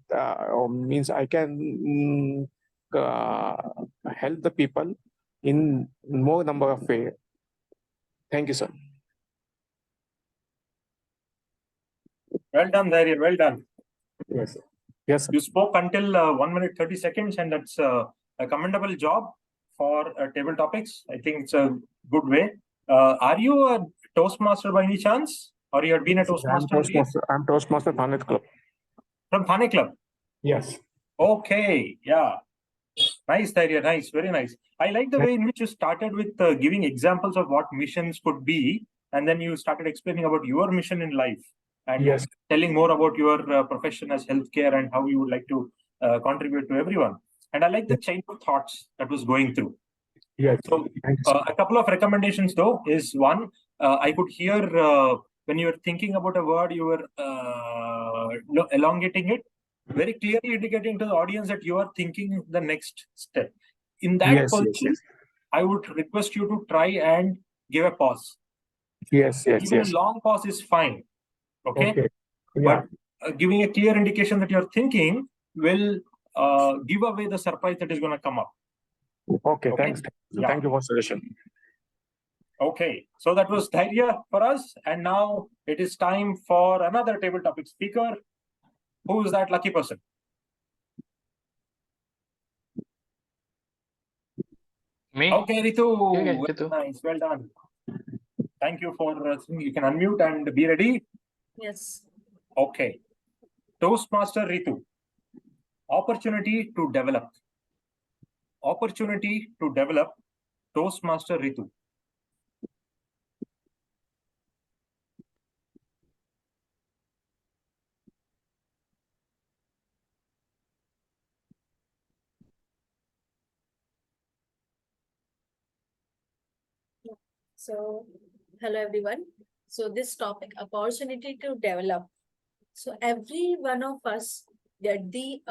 means I can help the people in more number of ways. Thank you, sir. Well done, Dhairya. Well done. Yes, sir. Yes, sir. You spoke until 1 minute 30 seconds, and that's a commendable job for table topics. I think it's a good way. Are you a Toastmaster by any chance? Or you have been a Toastmaster? I'm Toastmaster Thanet Club. From Thane Club? Yes. Okay, yeah. Nice, Dhairya. Nice, very nice. I like the way in which you started with giving examples of what missions could be, and then you started explaining about your mission in life and Yes. telling more about your profession as healthcare and how you would like to contribute to everyone. And I like the chain of thoughts that was going through. Yes. So Thank you, sir. a couple of recommendations though is one, I could hear when you were thinking about a word, you were elongating it, very clearly indicating to the audience that you are thinking the next step. In that Yes, yes, position, yes. I would request you to try and give a pause. Yes, yes, Even yes. a long pause is fine. Okay. Okay. Yeah. But giving a clear indication that you're thinking will give away the surprise that is going to come up. Okay, Okay. thanks. Yeah. Thank you for suggestion. Okay, so that was Dhairya for us, and now it is time for another table topic speaker. Who is that lucky person? Me? Okay, Ritu. Okay, Well, Ritu. nice, well done. Thank you for you can unmute and be ready. Yes. Okay, Toastmaster Ritu. Opportunity to develop. Opportunity to develop. Toastmaster Ritu. So, hello everyone. So this topic, opportunity to develop. So every one of us get the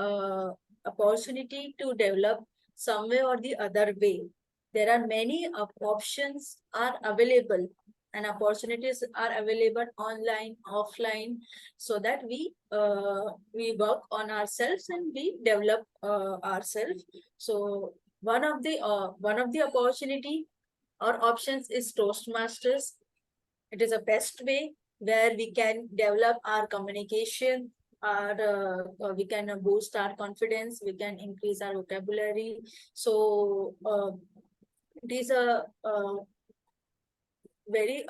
opportunity to develop some way or the other way. There are many options are available and opportunities are available online, offline, so that we work on ourselves and we develop ourselves. So one of the opportunity or options is Toastmasters. It is a best way where we can develop our communication, we can boost our confidence, we can increase our vocabulary. So it is a very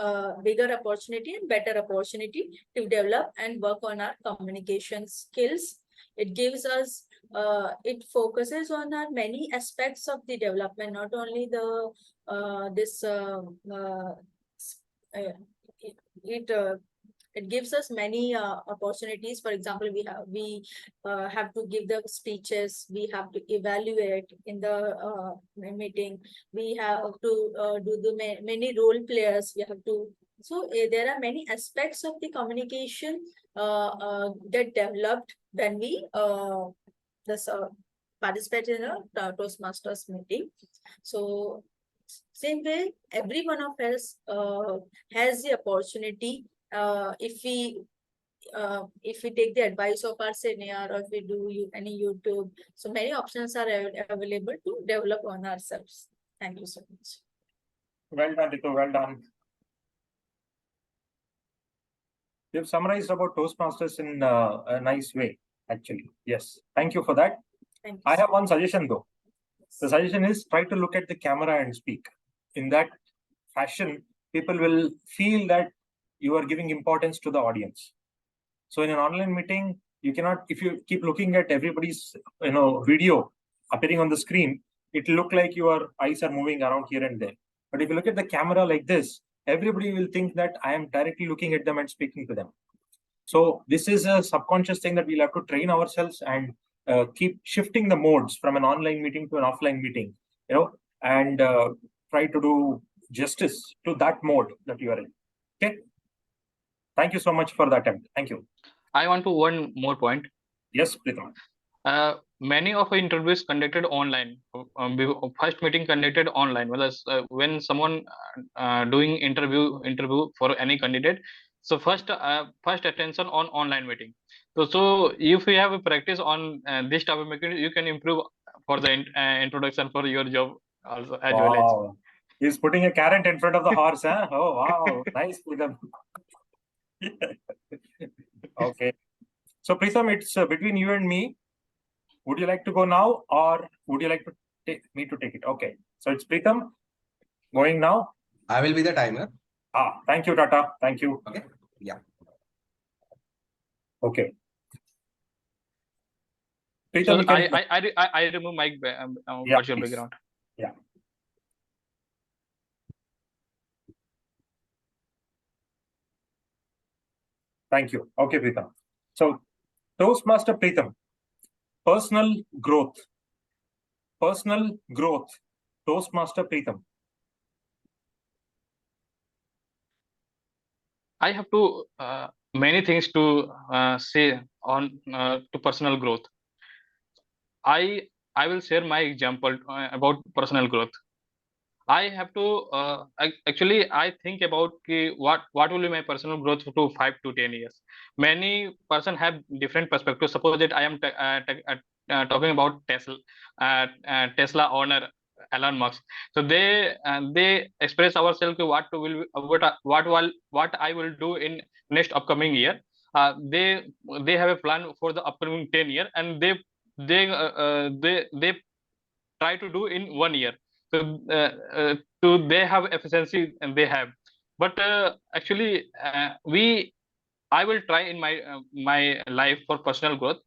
bigger opportunity and better opportunity to develop and work on our communication skills. It gives us, it focuses on our many aspects of the development, not only the it gives us many opportunities. For example, we have to give the speeches, we have to evaluate in the meeting, we have to do the many role players, we have to. So there are many aspects of the communication get developed when we participate in a Toastmasters meeting. So same way, every one of us has the opportunity if we take the advice of our senior, or if we do any YouTube. So many options are available to develop on ourselves. Thank you so much. Well done, Ritu. Well done. You've summarized about Toastmasters in a nice way. actually. Yes. Thank you for that. Thank you. I have one suggestion though. The suggestion is try to look at the camera and speak. In that fashion, people will feel that you are giving importance to the audience. So in an online meeting, you cannot, if you keep looking at everybody's video appearing on the screen, it will look like your eyes are moving around here and there. But if you look at the camera like this, everybody will think that I am directly looking at them and speaking to them. So this is a subconscious thing that we'll have to train ourselves and keep shifting the modes from an online meeting to an offline meeting, and try to do justice to that mode that you are in. Okay. Thank you so much for the attempt. Thank you. I want to one more point. Yes, Pritam. Many of the interviews conducted online, first meeting conducted online. When someone doing interview for any candidate, so first attention on online meeting. So if you have a practice on this type of meeting, you can improve for the introduction for your job also as well as. Wow. He's putting a carrot in front of the horse, huh? Oh, wow. Nice, Pritam. Okay. So, Pritam, it's between you and me. Would you like to go now or would you like to take me to take it? Okay. So, it's Pritam going now. I will be the timer. Thank you, Tata. Thank you. Okay. Yeah. Okay. So Pritam, you can... I remove my virtual please. background. Yeah. Thank you. Okay, Pritam. So, Toastmaster Pritam, personal growth. Personal growth. Toastmaster Pritam. I have to many things to say on to personal growth. I will share my example about personal growth. I have to actually I think about what will be my personal growth to 5 to 10 years. Many person have different perspectives. Suppose that I am talking about Tesla owner Elon Musk. So they express ourselves what I will do in next upcoming year. They have a plan for the upcoming 10 year, and they try to do in 1 year. So they have efficiency and they have, but actually I will try in my life for personal growth,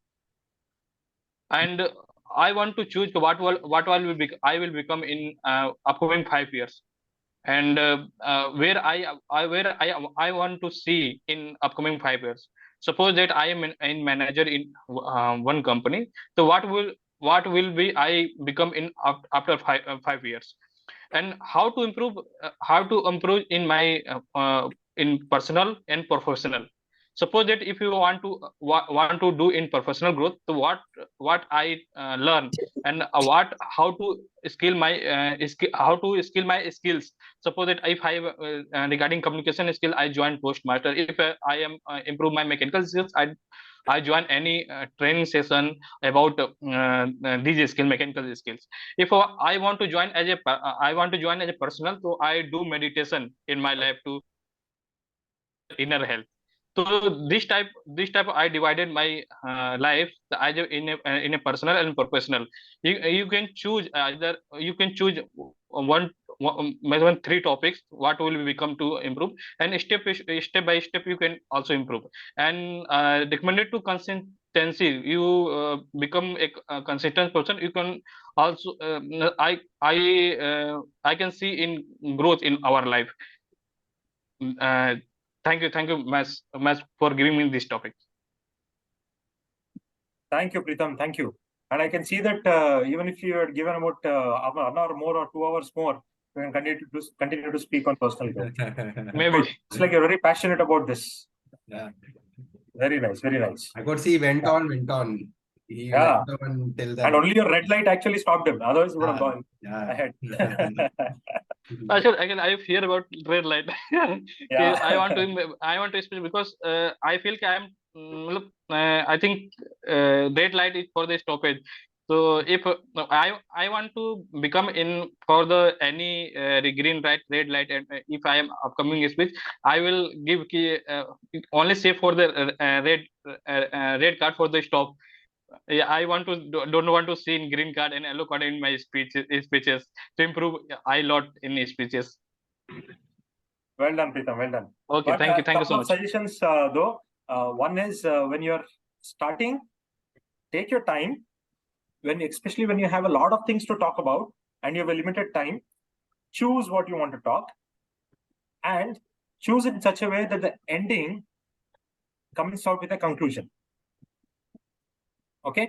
and I want to choose what I will become in upcoming 5 years, and where I want to see in upcoming 5 years. Suppose that I am in manager in one company, so what will be I become in after 5 years, and how to improve in my in personal and professional. Suppose that if you want to do in professional growth, so what I learn, and how to skill my how to skill my skills. Suppose that if I regarding communication skill, I join Toastmaster. If I am improve my mechanical skills, I join any training session about these mechanical skills. If I want to join as a personal, so I do meditation in my life to inner health. So this type I divided my life either in a personal and professional. You can choose either, you can choose one three topics what will become to improve, and step by step you can also improve. And recommended to consistency, you become a consistent person, you can also I can see in growth in our life. Thank you, Mas, for giving me this topic. Thank you, Pritam. Thank you. And I can see that even if you had given about 1 hour more or 2 hours more, you can continue to speak on personal growth. Maybe. It's like you're very passionate about this. Yeah. Very nice, very nice. I could see went on. He Yeah. went on till the... And only your red light actually stopped him. Otherwise, he would have gone ahead. Actually, I fear about red light. Yeah. I want to speak because I feel I think red light is for the stoppage. So if I want to become in for the any green light, red light, and if I am upcoming speech, I will give only say for the red card for the stop. Yeah, I don't want to see in green card and yellow card in my speeches to improve a lot in speeches. Well done, Pritam. Well done. Okay, But thank you a couple so of much. suggestions, though. One is when you're starting, take your time. Especially when you have a lot of things to talk about and you have a limited time, choose what you want to talk and choose it in such a way that the ending comes out with a conclusion. Okay?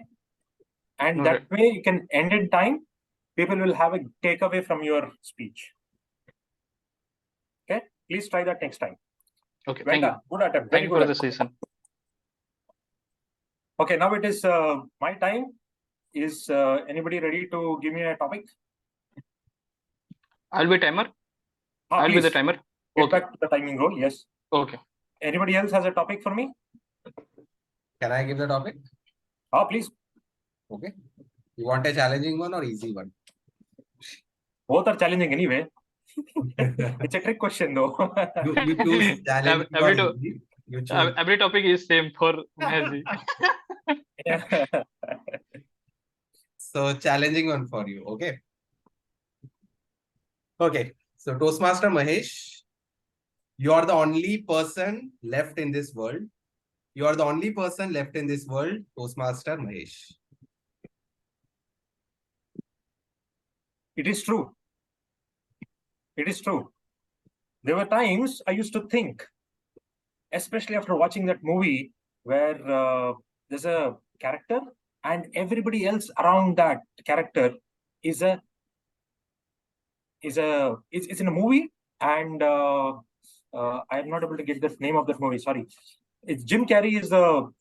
And that way you can end in time. People will have a takeaway from your speech. Okay? Please try that next time. Okay, Well thank done. you. Good attempt. Thank Very you good for the attempt. session. Okay, now it is my time. Is anybody ready to give me a topic? I'll be timer. I'll be the Please timer. get Okay. back to the timing rule. Yes. Okay. Anybody else has a topic for me? Can I give the topic? Please. Okay. You want a challenging one or easy one? Both are challenging anyway. It's a trick question though. You choose challenging or easy. You choose. Every topic is same for Mahesh. Yeah. So challenging one for you. Okay. Okay. So Toastmaster Mahesh, you are the only person left in this world. You are the only person left in this world, Toastmaster Mahesh. It is true. It is true. There were times I used to think, especially after watching that movie where there's a character and everybody else around that character is in a movie, and I'm not able to get the name of that movie. Sorry, it's Jim Carrey is the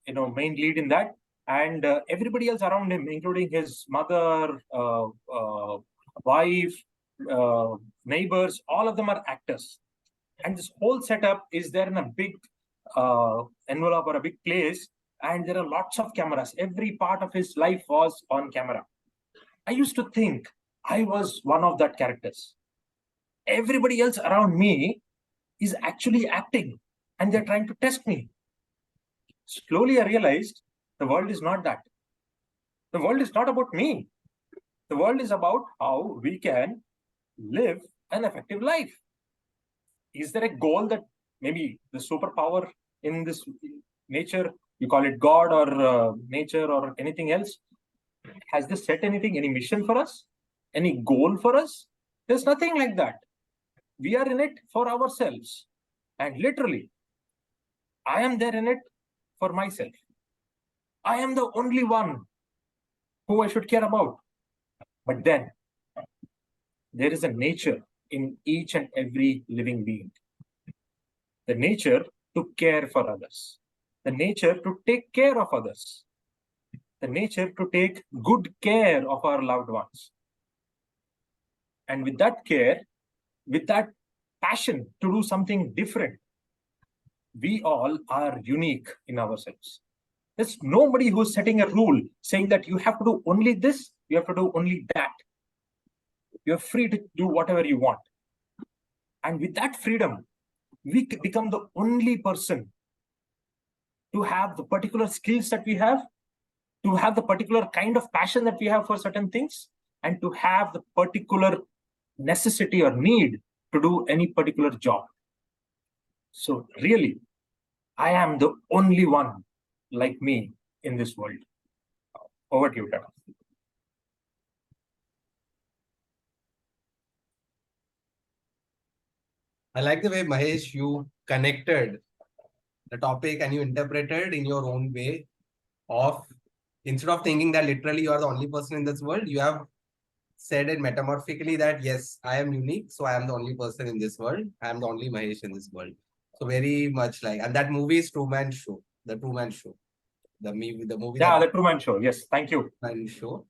main lead in that, and everybody else around him, including his mother, wife, neighbors, all of them are actors, and this whole setup is there in a big envelope or a big place, and there are lots of cameras. Every part of his life was on camera. I used to think I was one of that characters. Everybody else around me is actually acting and they're trying to test me. Slowly I realized the world is not that. The world is not about me. The world is about how we can live an effective life. Is there a goal that maybe the superpower in this nature, you call it God or nature or anything else, has this set anything, any mission for us? Any goal for us? There's nothing like that. We are in it for ourselves. And literally, I am there in it for myself. I am the only one who I should care about. But then, there is a nature in each and every living being. The nature to care for others. The nature to take care of others. The nature to take good care of our loved ones. And with that care, with that passion to do something different, we all are unique in ourselves. There's nobody who's setting a rule saying that you have to do only this, you have to do only that. You're free to do whatever you want. And with that freedom, we become the only person to have the particular skills that we have, to have the particular kind of passion that we have for certain things, and to have the particular necessity or need to do any particular job. So really, I am the only one like me in this world. Over to you, Tata. I like the way, Mahesh, you connected the topic and you interpreted in your own way of, instead of thinking that literally you are the only person in this world, you have said it metamorphically that yes, I am unique, so I am the only person in this world. I am the only Mahesh in this world. So very much like, and that movie is Truman Show, the Truman Show. The movie. Yeah, the Truman Show. Yes, thank you. Truman Show.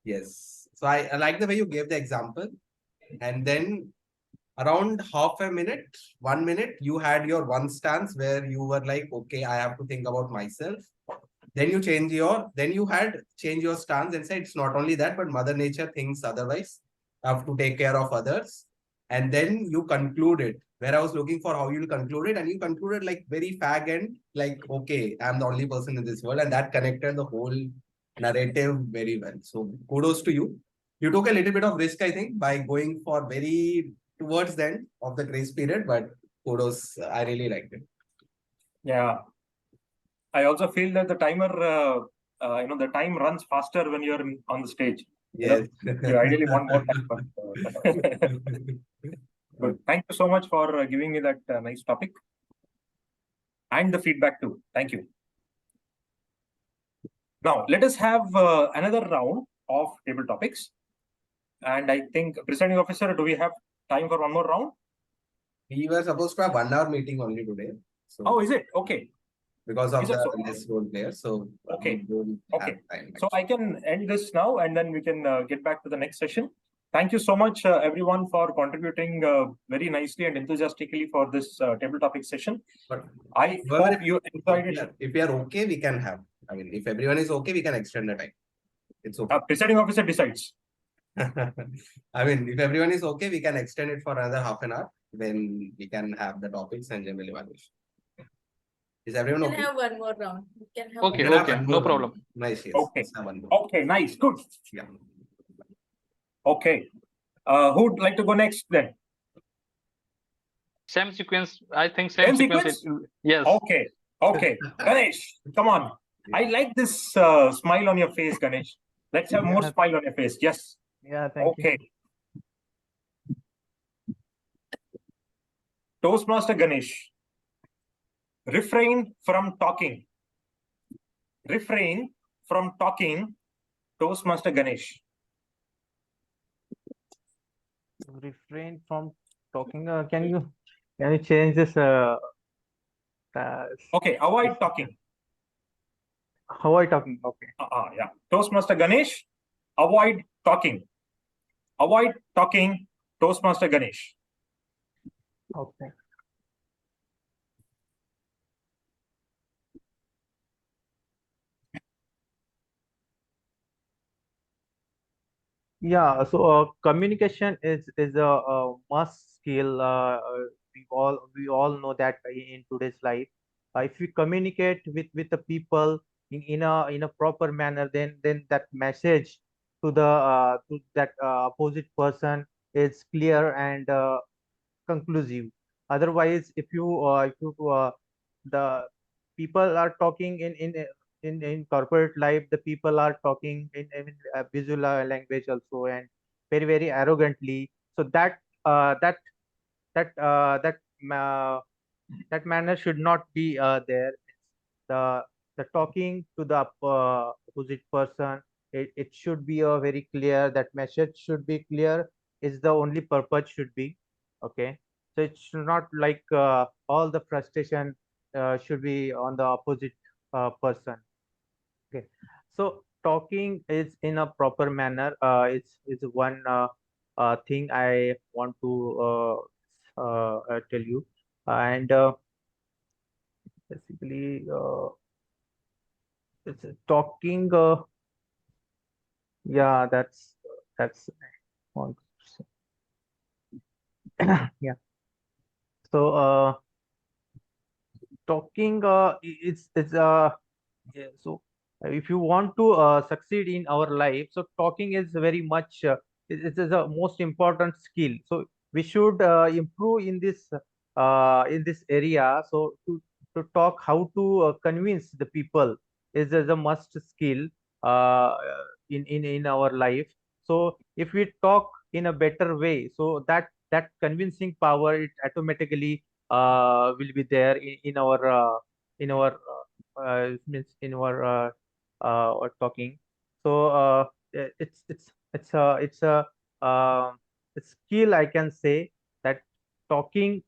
Yes. So I like the way you gave the example. And then around half a minute, 1 minute, you had your one stance where you were like, okay, I have to think about myself. Then you change your stance and say it's not only that, but Mother Nature thinks otherwise. I have to take care of others. And then you concluded where I was looking for how you'll conclude it, and you concluded like very fag end, like, okay, I'm the only person in this world, and that connected the whole narrative very well. So kudos to you. You took a little bit of risk, I think, by going for very towards the end of the grace period, but kudos. I really liked it. Yeah. I also feel that the timer, the time runs faster when you're on the stage. Yes. You ideally want more time. Good. Thank you so much for giving me that nice topic and the feedback too. Thank you. Now, let us have another round of table topics. And I think, presiding officer, do we have time for one more round? We were supposed to have 1 hour meeting only today. So Oh, is it? Okay. because of Is it the so? less role player. So Okay. we don't have Okay. time. So I can end this now and then we can get back to the next session. Thank you so much, everyone, for contributing very nicely and enthusiastically for this table topic session. But I however, hope you enjoyed it. if we are okay, we can have. I mean, if everyone is okay, we can extend the time. It's okay. Presiding officer decides. I mean, if everyone is okay, we can extend it for another half an hour. Then we can have the topics and general evaluation. Is everyone We can okay? have one more round. We can have Okay, We can have okay, one no more problem. round. Nice, yes. Okay. Let's have one more. Okay, nice, good. Yeah. Okay. Who would like to go next then? Same sequence. I think same sequence. Yes. Okay. Okay. Ganesh, come on. I like this smile on your face, Ganesh. Let's have more Yeah. smile on your face. Yes. Yeah, thank you. Okay. Toastmaster Ganesh. Refrain from talking. Refrain from talking. Toastmaster Ganesh. Refrain from talking. Can you change this? Okay, avoid talking. How are you talking? Okay. Yeah. Toastmaster Ganesh, avoid talking. Avoid talking, Toastmaster Ganesh. Okay. Yeah, so communication is a must skill. We all know that in today's life. If we communicate with the people in a proper manner, then that message to that opposite person is clear and conclusive. Otherwise, if the people are talking in corporate life, the people are talking in visual language also, and very arrogantly. So that manner should not be there. The the talking to the opposite person, it should be very clear. That message should be clear. Is the only purpose should be okay. So it should not like all the frustration should be on the opposite person. Okay. So talking is in a proper manner. Is one thing I want to tell you, and basically it's talking. Yeah, that's one. Yeah. So talking it's yeah, so if you want to succeed in our life, so talking is very much it is a most important skill. So we should improve in this area. So to talk how to convince the people is a must skill uh, in our life. So if we talk in a better way, so that convincing power, it automatically will be there in our means in our talking. So it's a skill, I can say, that talking,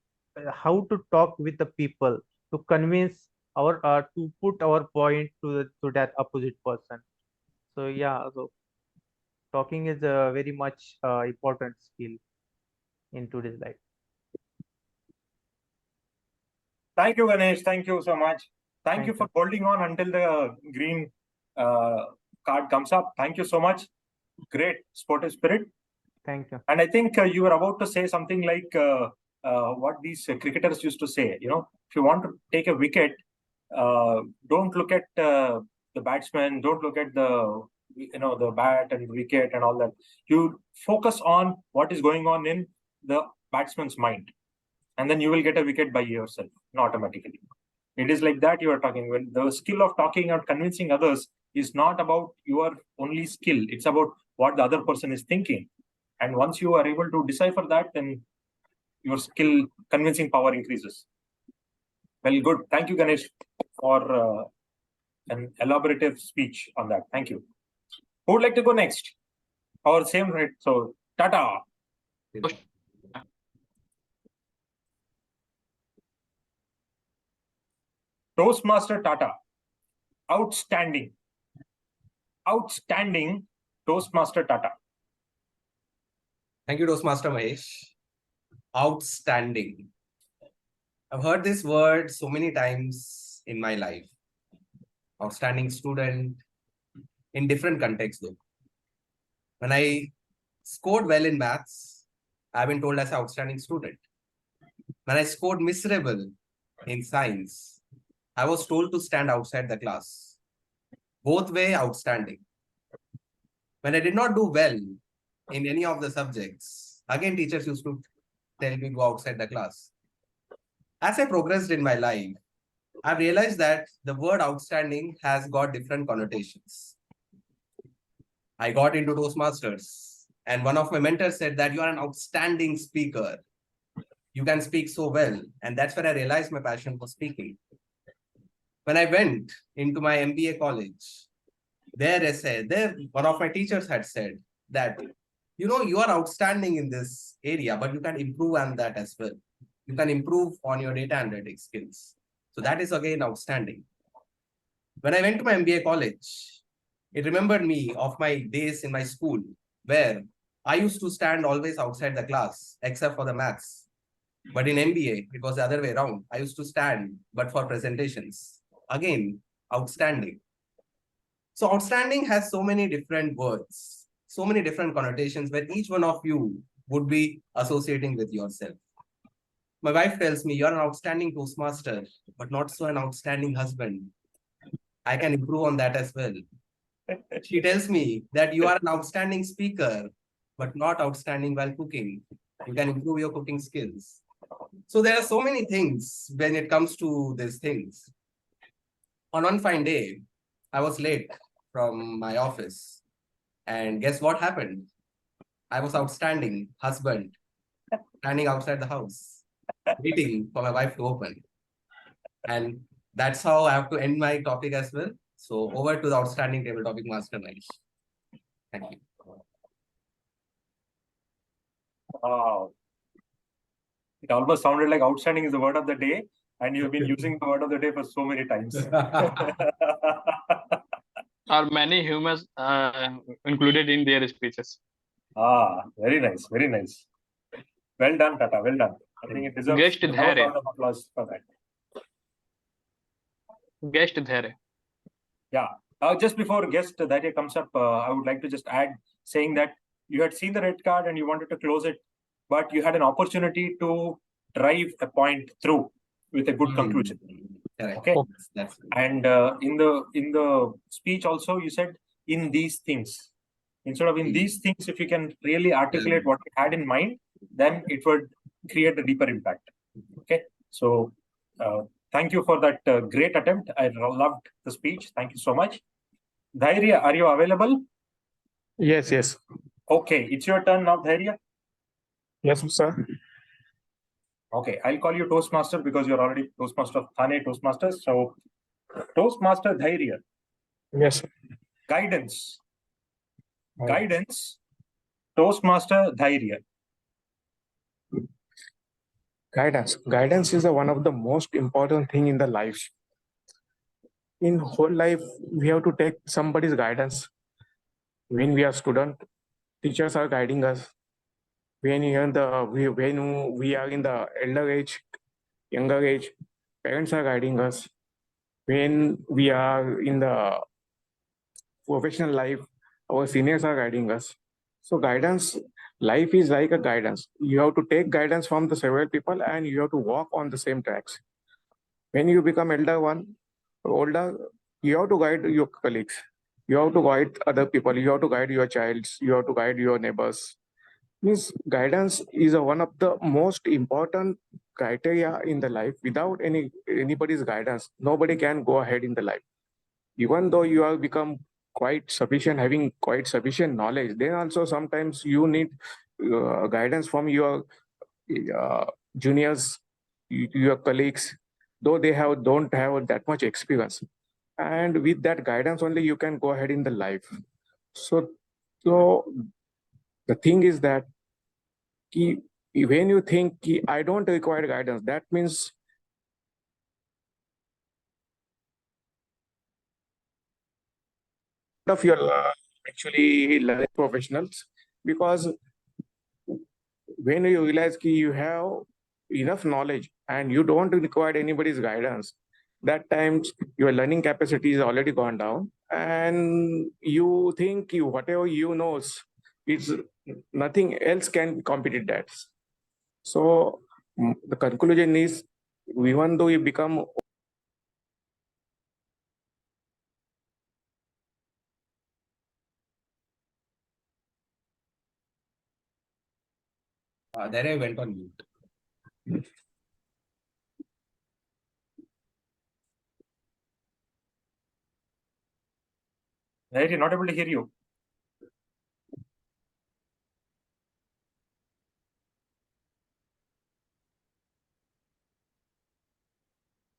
how to talk with the people to convince our to put our point to that opposite person. So yeah, so talking is a very much important skill in today's life. Thank you, Ganesh. Thank you so much. Thank you Thank for holding on until the green card comes up. Thank you so much. Great sportive spirit. Thank you. And I think you were about to say something like what these cricketers used to say. If you want to take a wicket, don't look at the batsman, don't look at the bat and the wicket and all that. You focus on what is going on in the batsman's mind, and then you will get a wicket by yourself, not automatically. It is like that you are talking. When the skill of talking or convincing others is not about your only skill, it's about what the other person is thinking. And once you are able to decipher that, then your skill convincing power increases. Well, good. Thank you, Ganesh, for an elaborative speech on that. Thank you. Who would like to go next? Or same, right? So, Tata. Toastmaster Tata. Outstanding. Outstanding Toastmaster Tata. Thank you, Toastmaster Mahesh. Outstanding. I've heard this word so many times in my life. Outstanding student, in different contexts though. When I scored well in maths, I've been told as an outstanding student. When I scored miserable in science, I was told to stand outside the class. Both way outstanding. When I did not do well in any of the subjects, again teachers used to tell me go outside the class. As I progressed in my life, I've realized that the word outstanding has got different connotations. I got into Toastmasters, and one of my mentors said that you are an outstanding speaker. You can speak so well. And that's when I realized my passion for speaking. When I went into my MBA college, there one of my teachers had said that, you are outstanding in this area, but you can improve on that as well. You can improve on your data analytics skills. So that is again outstanding. When I went to my MBA college, it remembered me of my days in my school where I used to stand always outside the class, except for the maths. But in MBA, it was the other way around. I used to stand, but for presentations. Again, outstanding. So outstanding has so many different words, so many different connotations where each one of you would be associating with yourself. My wife tells me, you're an outstanding Toastmaster, but not so an outstanding husband. I can improve on that as well. She tells me that you are an outstanding speaker, but not outstanding while cooking. You can improve your cooking skills. So there are so many things when it comes to these things. On one fine day, I was late from my office. And guess what happened? I was outstanding husband, standing outside the house, waiting for my wife to open. And that's how I have to end my topic as well. So over to the outstanding table topic master Mahesh. Thank you. Wow. It almost sounded like outstanding is the word of the day, and you've been using the word of the day for so many times. Are many humans included in their speeches? Very nice, very nice. Well done, Tata. Well done. I think it deserves Guest a round Dharya. of applause for that. Guest Dharya. Yeah. Just before guest Dharya comes up, I would like to just add saying that you had seen the red card and you wanted to close it, but you had an opportunity to drive a point through with a good conclusion. Okay. And in the speech also you said in these things. Instead of in these things, if you can really articulate what you had in mind, then it would create a deeper impact. Okay. So thank you for that great attempt. I loved the speech. Thank you so much. Dhairya, are you available? Yes, yes. Okay, it's your turn now, Dhairya. Yes, sir. Okay, I'll call you Toastmaster because you're already Toastmaster of Thane Toastmasters. So Toastmaster Dhairya. Yes. Guidance. Guidance. Toastmaster Dhairya. Guidance. Guidance is one of the most important thing in the life. In whole life, we have to take somebody's guidance. When we are student, teachers are guiding us. When we are in the elder age, younger age, parents are guiding us. When we are in the professional life, our seniors are guiding us. So guidance Life is like a guidance. You have to take guidance from the several people and you have to walk on the same tracks. When you become older, you have to guide your colleagues. You have to guide other people. You have to guide your childs. You have to guide your neighbors. Means guidance is one of the most important criteria in the life. Without anybody's guidance, nobody can go ahead in the life. Even though you have become quite sufficient, having quite sufficient knowledge, then also sometimes you need guidance from your uh, juniors, your colleagues, though they don't have that much experience. And with that guidance only, you can go ahead in the life. So the thing is that when you think I don't require guidance, that means of your actually learning professionals, because when you realize you have enough knowledge and you don't require anybody's guidance, that times your learning capacity is already gone down and you think whatever you knows, it's nothing else can compete that. So the conclusion is, even though you become Then I went on mute. Right, not able to hear you.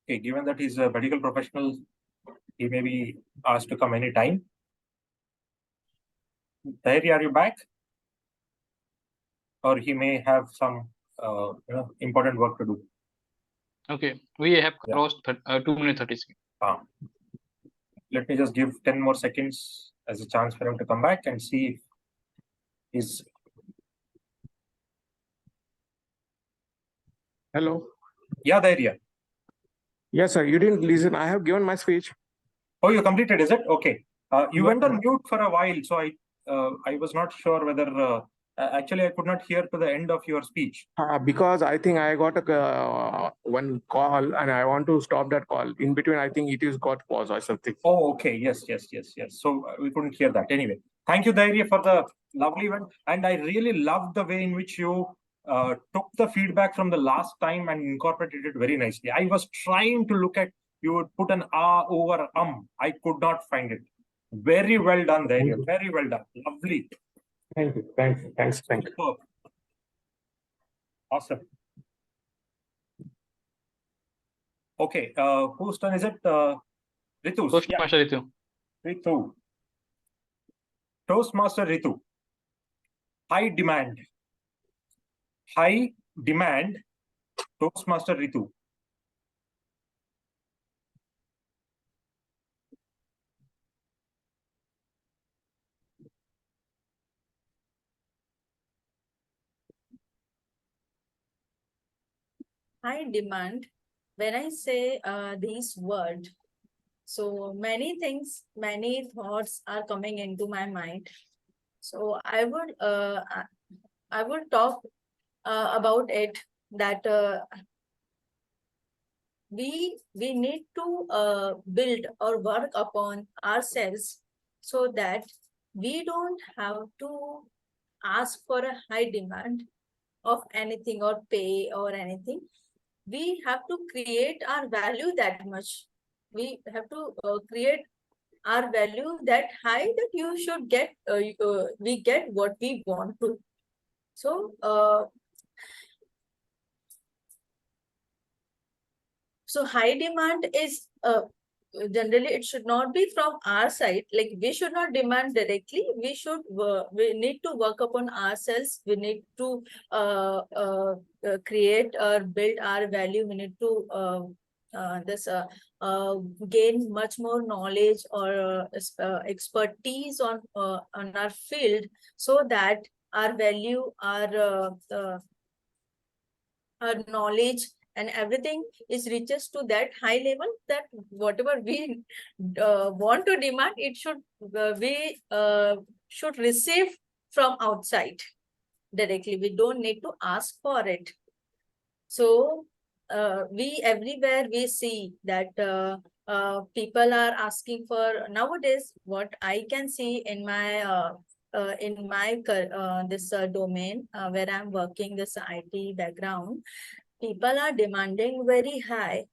Okay, given that he's a medical professional, he may be asked to come anytime. Dhairy, are you back? Or he may have some important work to do. Okay, we have crossed 2 minutes 30 seconds. Let me just give 10 more seconds as a chance for him to come back and see if he's. Hello. Yeah, Dhairy. Yes, sir. You didn't listen. I have given my speech. Oh, you completed, is it? Okay. You Yeah. went on mute for a while, so I was not sure whether actually I could not hear to the end of your speech. Because I think I got one call and I want to stop that call. In between, I think it is got pause or something. Oh, okay. Yes. So we couldn't hear that. Anyway, thank you, Dhairy, for the lovely event. And I really loved the way in which you took the feedback from the last time and incorporated it very nicely. I was trying to look at, you would put an over I could not find it. Very well done, Dhairy. Very well done. Lovely. Thank you. Thanks. Superb. Awesome. Okay. Whose turn is it? Ritu's. Toastmaster Ritu. Ritu. Toastmaster Ritu. High demand. Toastmaster Ritu. High demand. When I say these words, so many things, many thoughts are coming into my mind. So I would talk about it, that we need to build or work upon ourselves so that we don't have to ask for a high demand of anything or pay or anything. We have to create our value that much. We have to create our value that high that you should get, we get what we want to. So, so high demand is generally it should not be from our side. Like we should not demand directly. We need to work upon ourselves. We need to create or build our value. We need to gain much more knowledge or expertise on our field, so that our value, our knowledge and everything is reaches to that high level, that whatever we want to demand, it should we should receive from outside. directly. We don't need to ask for it. So we everywhere we see that people are asking for nowadays. What I can see in my this domain where I'm working, this IT background, people are demanding very high,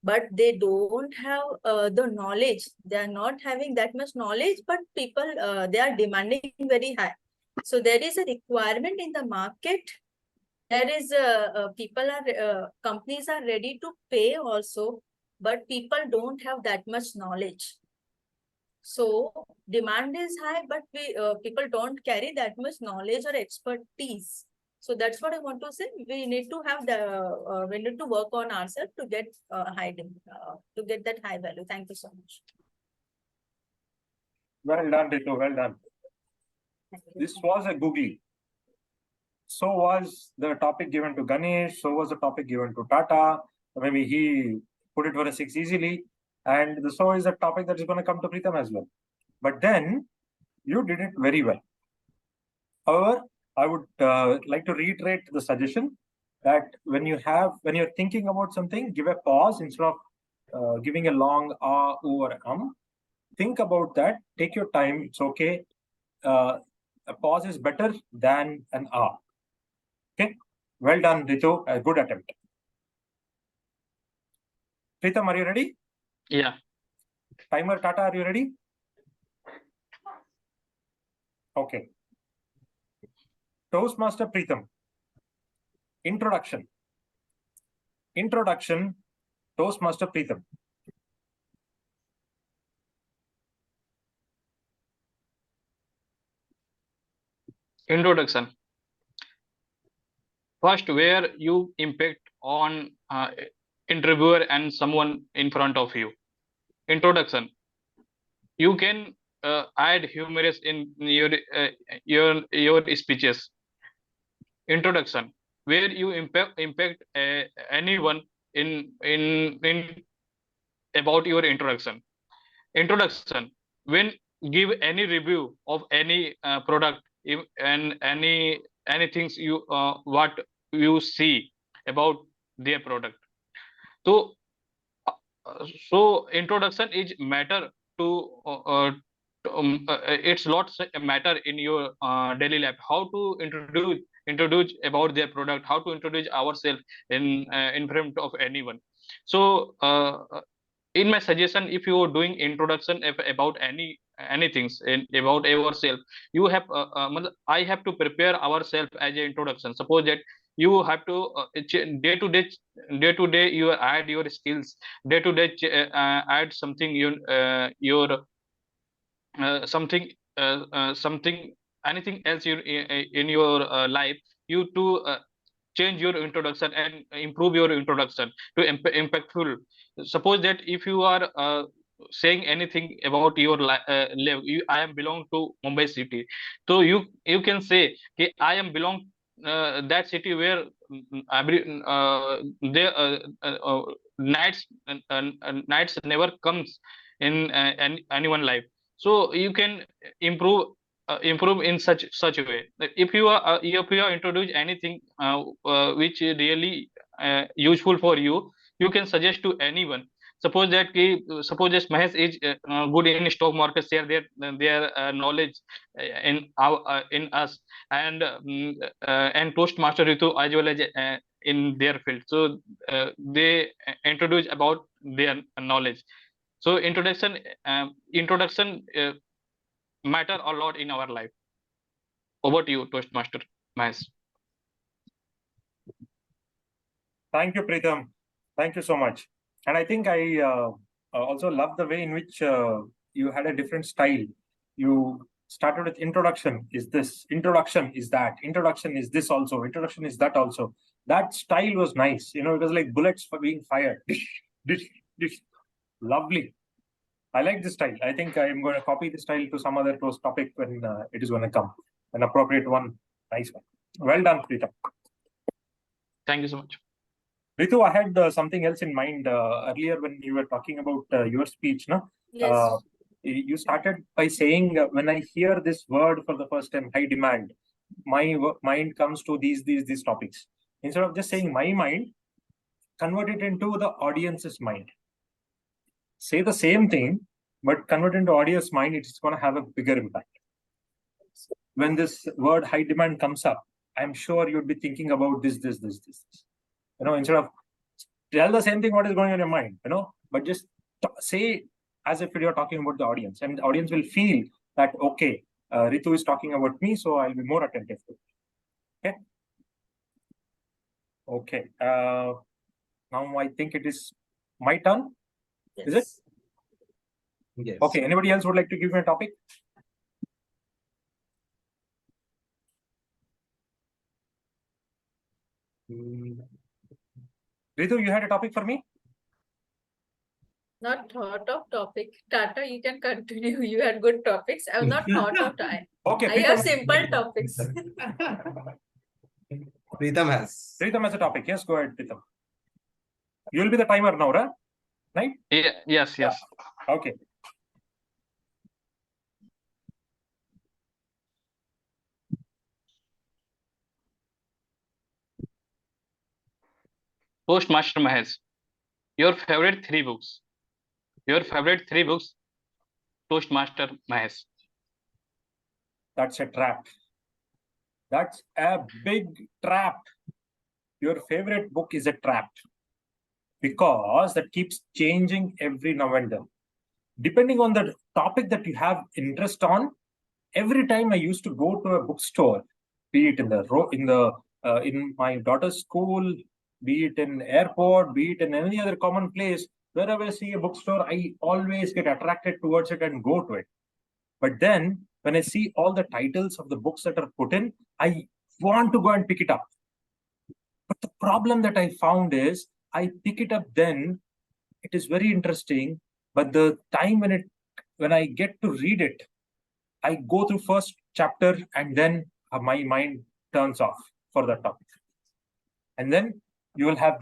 but they don't have the knowledge. They are not having that much knowledge, but people they are demanding very high. So there is a requirement in the market. There is companies are ready to pay also, but people don't have that much knowledge. So demand is high, but people don't carry that much knowledge or expertise. So that's what I want to say. We need to have we need to work on ourselves to get to get that high value. Thank you so much. Well done, Ritu. Well done. Thank you. This was a googly. So was the topic given to Ganesh. So was the topic given to Tata. Maybe he put it for a 6 easily. And so is a topic that is going to come to Pritam as well. But then you did it very well. However, I would like to reiterate the suggestion that when you're thinking about something, give a pause instead of giving a long or think about that. Take your time. It's okay. A pause is better than an ah. Okay. Well done, Ritu. A good attempt. Pritam, are you ready? Yeah. Timer Tata, are you ready? Okay. Toastmaster Pritam. Introduction. Introduction. Toastmaster Pritam. Introduction. First, where you impact on interviewer and someone in front of you. Introduction. You can add humorous in your speeches. Introduction, where you impact anyone in about your introduction. Introduction, when give any review of any product and any things you what you see about their product. So so introduction is matter to it's lots matter in your daily life. How to introduce about their product, how to introduce ourselves in front of anyone. So in my suggestion, if you are doing introduction about anything about yourself, you have I have to prepare ourselves as an introduction. Suppose that you have to day to day you add your skills, day to day add something your something something anything else in your life, you to change your introduction and improve your introduction to impactful. Suppose that if you are saying anything about your I am belong to Mumbai city, so you can say okay, I am belong that city where every there nights never comes in anyone life. So you can improve in such a way that if you are introduce anything which is really useful for you, you can suggest to anyone. Suppose that Mahesh is good in stock market, share their knowledge in us, and Toastmaster Ritu as well as in their field. So they introduce about their knowledge. So introduction matter a lot in our life. Over to you, Toastmaster Mahesh. Thank you, Pritam. Thank you so much. And I think I also love the way in which you had a different style. You started with introduction is this, introduction is that, introduction is this also, introduction is that also. That style was nice. You know, it was like bullets for being fired. Dish. Lovely. I like this style. I think I'm going to copy this style to some other close topic when it is going to come. An appropriate one. Nice one. Well done, Pritam. Thank you so much. Ritu, I had something else in mind earlier when you were talking about your speech. No? Yes. You started by saying, when I hear this word for the first time, high demand, my mind comes to these topics. Instead of just saying my mind, convert it into the audience's mind. Say the same thing, but convert into audience's mind, it's going to have a bigger impact. When this word high demand comes up, I'm sure you'd be thinking about this. Instead of tell the same thing what is going on in your mind, but just say as if you're talking about the audience, and the audience will feel that, okay, Ritu is talking about me, so I'll be more attentive to it. Okay. Now I think it is my turn. Yes. Is it? Yes. Okay. Anybody else would like to give me a topic? Ritu, you had a topic for me? Not thought of topic. Tata, you can continue. You had good topics. I've not thought of time. Okay. I have simple topics. Pritam has. Pritam has a topic. Yes, go ahead, Pritam. You will be the timer now, right? Yeah, yes. Okay. Toastmaster Mahesh, your favorite three books. Toastmaster Mahesh. That's a trap. That's a big trap. Your favorite book is a trap because that keeps changing every now and then. Depending on the topic that you have interest on, every time I used to go to a bookstore, be it in my daughter's school, be it in airport, be it in any other common place, wherever I see a bookstore, I always get attracted towards it and go to it. But then when I see all the titles of the books that are put in, I want to go and pick it up. But the problem that I found is I pick it up then, it is very interesting, but the time when I get to read it, I go through first chapter and then my mind turns off for that topic. And then you will have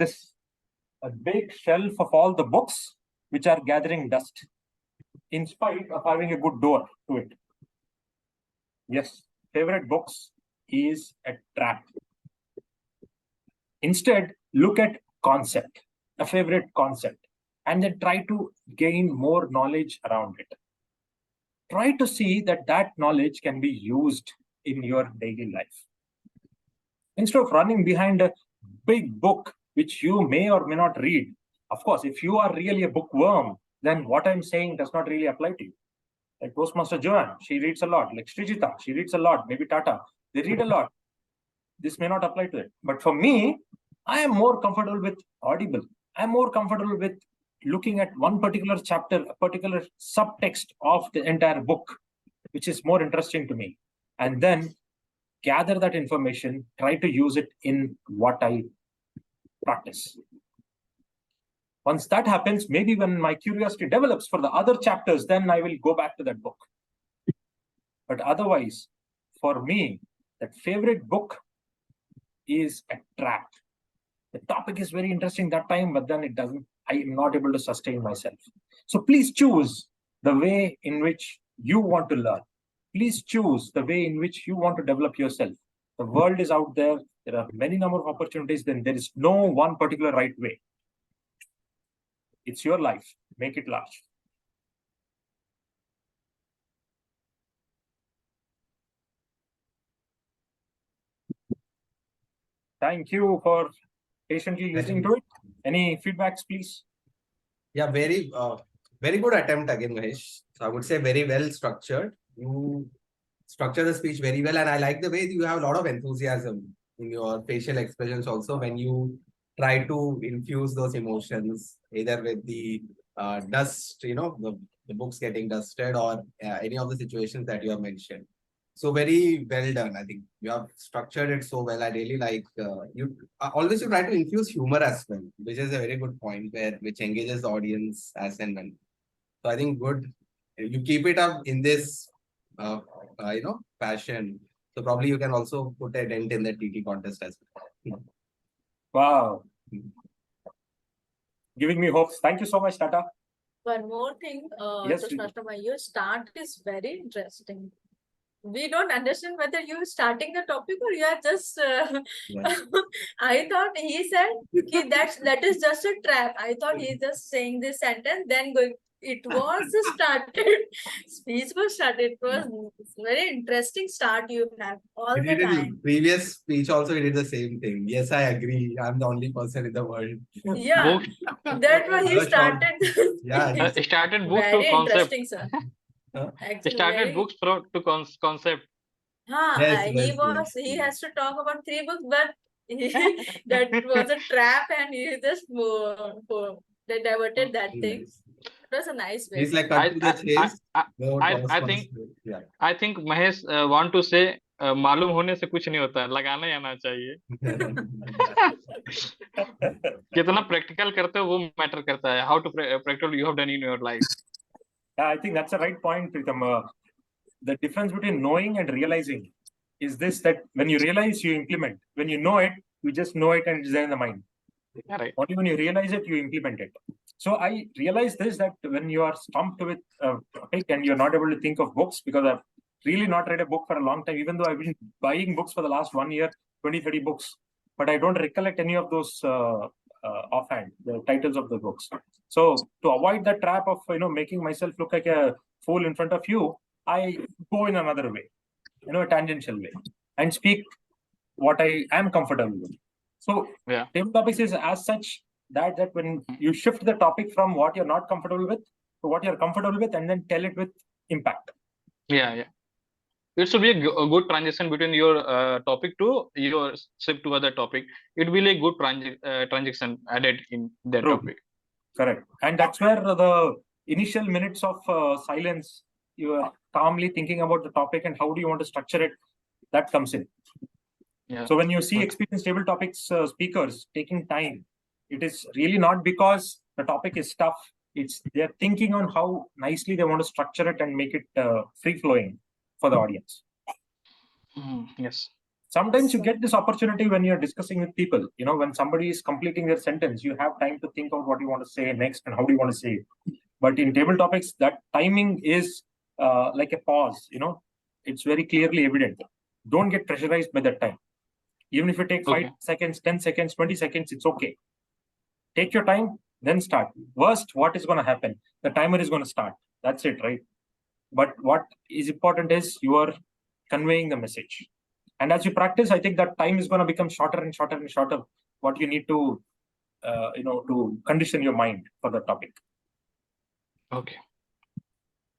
a big shelf of all the books which are gathering dust in spite of having a good door to it. Yes, favorite books is a trap. Instead, look at concept, a favorite concept, and then try to gain more knowledge around it. Try to see that knowledge can be used in your daily life. Instead of running behind a big book which you may or may not read. Of course, if you are really a bookworm, then what I'm saying does not really apply to you. Like Toastmaster Joanne, she reads a lot. Like Srijita, she reads a lot. Maybe Tata, they read a lot. This may not apply to it. But for me, I am more comfortable with Audible. I'm more comfortable with looking at one particular chapter, a particular subtext of the entire book, which is more interesting to me. And then gather that information, try to use it in what I practice. Once that happens, maybe when my curiosity develops for the other chapters, then I will go back to that book. But otherwise, for me, that favorite book is a trap. The topic is very interesting that time, but then I am not able to sustain myself. So please choose the way in which you want to learn. Please choose the way in which you want to develop yourself. The world is out there. There are many number of opportunities. Then there is no one particular right way. It's your life. Make it large. Thank you for patiently listening to it. Any feedbacks, please? Yeah, very good attempt again, Mahesh. So I would say very well structured. You structure the speech very well, and I like the way you have a lot of enthusiasm in your facial expressions also when you try to infuse those emotions, either with the dust, the books getting dusted, or any of the situations that you have mentioned. So very well done. I think you have structured it so well. I really like you. Always you try to infuse humor as well, which is a very good point which engages the audience as and when. So I think good. You keep it up in this, passion. So probably you can also put a dent in the TT contest as well. Wow. Giving me hopes. Thank you so much, Tata. One more thing, Yes, Toastmaster, your start is very interesting. we don't understand whether you starting the topic or you are just. Yeah. I thought he said that is just a trap. I thought he's just saying this sentence, then going. It was started. Speech was started. It was very interesting start you have all He the did in time. previous speech also, he did the same thing. Yes, I agree. I'm the only person in the world. Yeah, Books, that was he I was shocked. started. the Yeah, speech. started books to Very concept. interesting, sir. Huh? Actually, Started very. books to concept. Yes, He yes, yes. he has to talk about 3 books, but that was a trap and he just they diverted that Very thing. nice. It was a nice way. He's like cut I to the I chase. I No I Toastmasters. think Yeah. I think Mahesh want to say मालूम होने से कुछ नहीं होता है, लगाना ही आना चाहिए. कितना प्रैक्टिकल करते हो वो मैटर करता है. How to practical you have done in your life. Yeah, I think that's the right point, Pritam. The difference between knowing and realizing is this: that when you realize, you implement. When you know it, you just know it and it's there in the mind. Yeah, right. Only when you realize it, you implement it. So I realized this, that when you are stumped with a topic and you're not able to think of books, because I've really not read a book for a long time, even though I've been buying books for the last 1 year, 20, 30 books, but I don't recollect any of those offhand, the titles of the books. So to avoid the trap of making myself look like a fool in front of you, I go in another way, a tangential way, and speak what I am comfortable with. So Yeah. table topics is as such that when you shift the topic from what you're not comfortable with to what you're comfortable with, and then tell it with impact. Yeah. It should be a good transition between your topic to your shift to other topic. It will be a good transition added in that True. topic. Correct. And that's where the initial minutes of silence, you are calmly thinking about the topic and how do you want to structure it, that comes in. Yeah. So when you see Okay. experienced table topics speakers taking time, it is really not because the topic is tough. It's they're thinking on how nicely they want to structure it and make it free flowing for the audience. Yes. Sometimes you get this opportunity when you're discussing with people. When somebody is completing their sentence, you have time to think of what you want to say next and how do you want to say it. But in table topics, that timing is like a pause. It's very clearly evident. Don't get pressurized by that time. Even if you take 5 seconds, 10 seconds, 20 seconds, it's okay. Take your time, then start. Worst, what is going to happen? The timer is going to start. That's it, right? But what is important is you are conveying the message. And as you practice, I think that time is going to become shorter and shorter and shorter. What you need to, to condition your mind for the topic. Okay.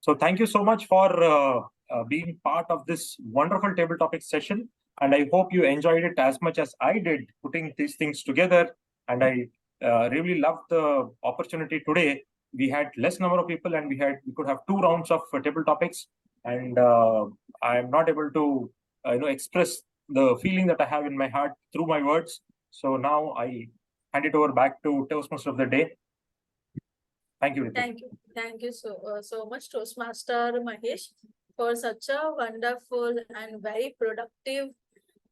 So thank you so much for being part of this wonderful table topic session. And I hope you enjoyed it as much as I did putting these things together. And I really loved the opportunity today. We had less number of people and we could have 2 rounds of table topics. And I'm not able to express the feeling that I have in my heart through my words. So now I hand it over back to Toastmaster of the day. Thank you, Ritu. Thank you so much, Toastmaster Mahesh, for such a wonderful and very productive,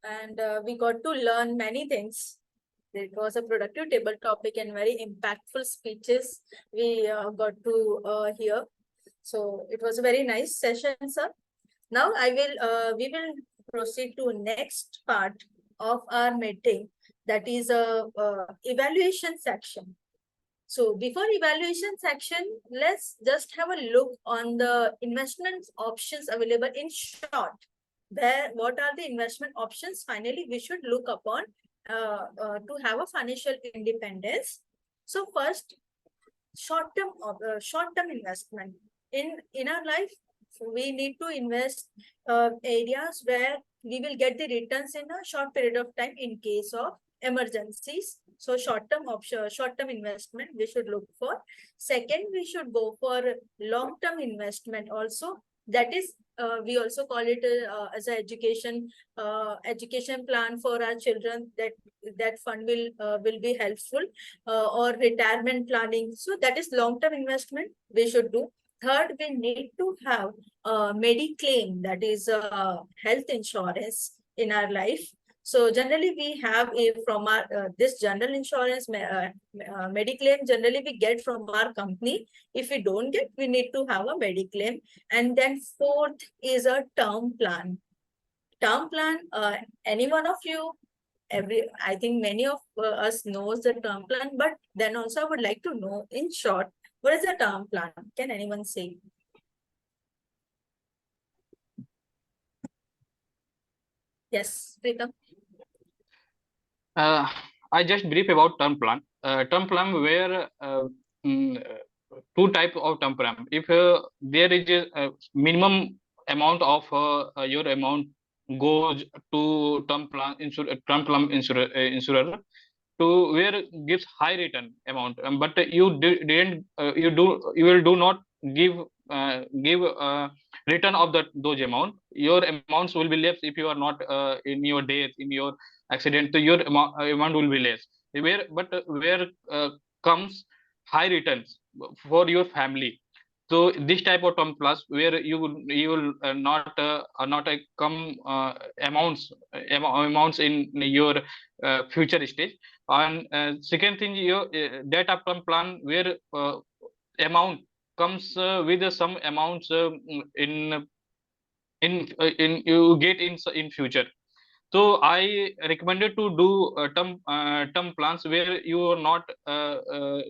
and we got to learn many things. It was a productive table topic and very impactful speeches we got to hear. So it was a very nice session, sir. Now we will proceed to next part of our meeting, that is a evaluation section. So before evaluation section, let's just have a look on the investment options available in short. What are the investment options finally we should look upon to have a financial independence? So first, short-term investment. In our life, we need to invest areas where we will get the returns in a short period of time in case of emergencies. So short-term investment we should look for. Second, we should go for long-term investment also. That is, we also call it as an education plan for our children. That fund will be helpful, or retirement planning. So that is long-term investment we should do. Third, we need to have Mediclaim, that is health insurance in our life. So generally we have from our this general insurance mediclaim, generally we get from our company. If we don't get, we need to have a mediclaim. And then fourth is a term plan. Term plan, any one of you, I think many of us knows the term plan, but then also I would like to know in short, what is the term plan? Can anyone say? Yes, Pritam. I just brief about term plan. Term plan where two type of term plan. If there is a minimum amount of your amount goes to term plan insurer to where gives high return amount, but didn't you will do not give return of those amount. Your amounts will be less if you are not in your death, in your accident. So your amount will be less. Where comes high returns for your family. So this type of term plus where you will not come amounts in your future stage. And second thing, your that term plan where amount comes with some amounts in you get in future. So I recommended to do term plans where you are not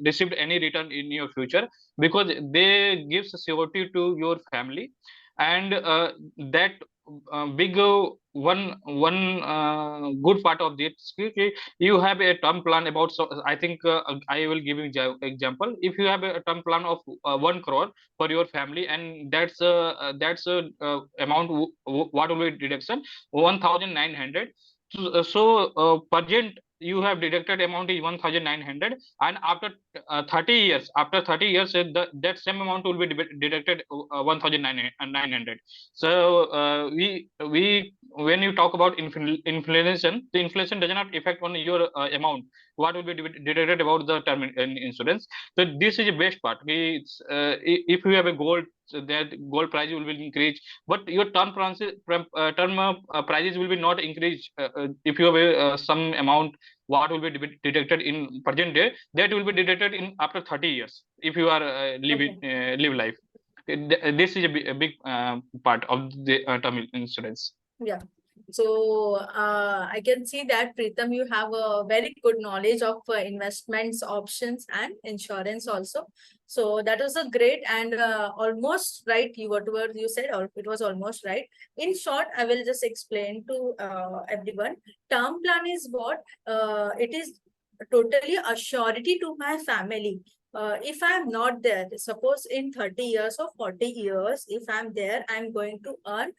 received any return in your future, because they gives security to your family. And that big one good part of this, okay, you have a term plan about, so I think I will give you example. If you have a term plan of 1 crore for your family, and that's amount what will be deduction 1900. So present you have deducted amount is 1900, and after 30 years, that same amount will be deducted 1900. So we when you talk about inflation, the inflation does not affect on your amount what will be deducted about the term insurance. So this is the best part. If you have a gold, so that gold price will increase, but your prices will be not increased. If you have some amount what will be deducted in present day, that will be deducted in after 30 years if you are live life. This is a big part of the term insurance. Yeah. So I can see that Pritam, you have a very good knowledge of investments, options, and insurance also. So that was a great and almost right. Whatever you said, it was almost right. In short, I will just explain to everyone. Term plan is what it is totally a surety to my family. If I'm not there, suppose in 30 years or 40 years, if I'm there, I'm going to earn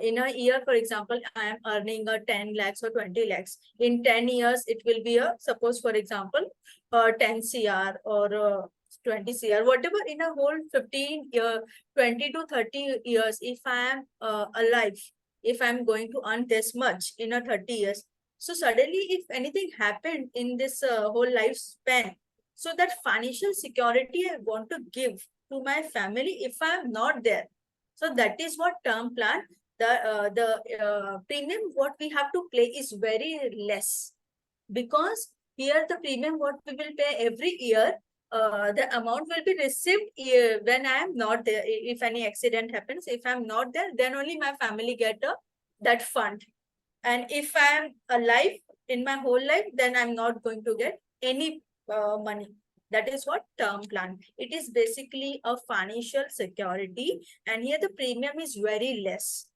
in a year, for example, I am earning a 10 lakhs or 20 lakhs. In 10 years, it will be a, suppose, for example, 10 CR or 20 CR, whatever in a whole 15 year, 20 to 30 years, if I am alive, if I'm going to earn this much in a 30 years. So suddenly, if anything happened in this whole lifespan, so that financial security I want to give to my family if I'm not there. So that is what term plan, the premium what we have to pay is very less, because here the premium what we will pay every year, the amount will be received when I am not there. If any accident happens, if I'm not there, then only my family get that fund. And if I'm alive in my whole life, then I'm not going to get any money. That is what term plan. It is basically a financial security, and here the premium is very less.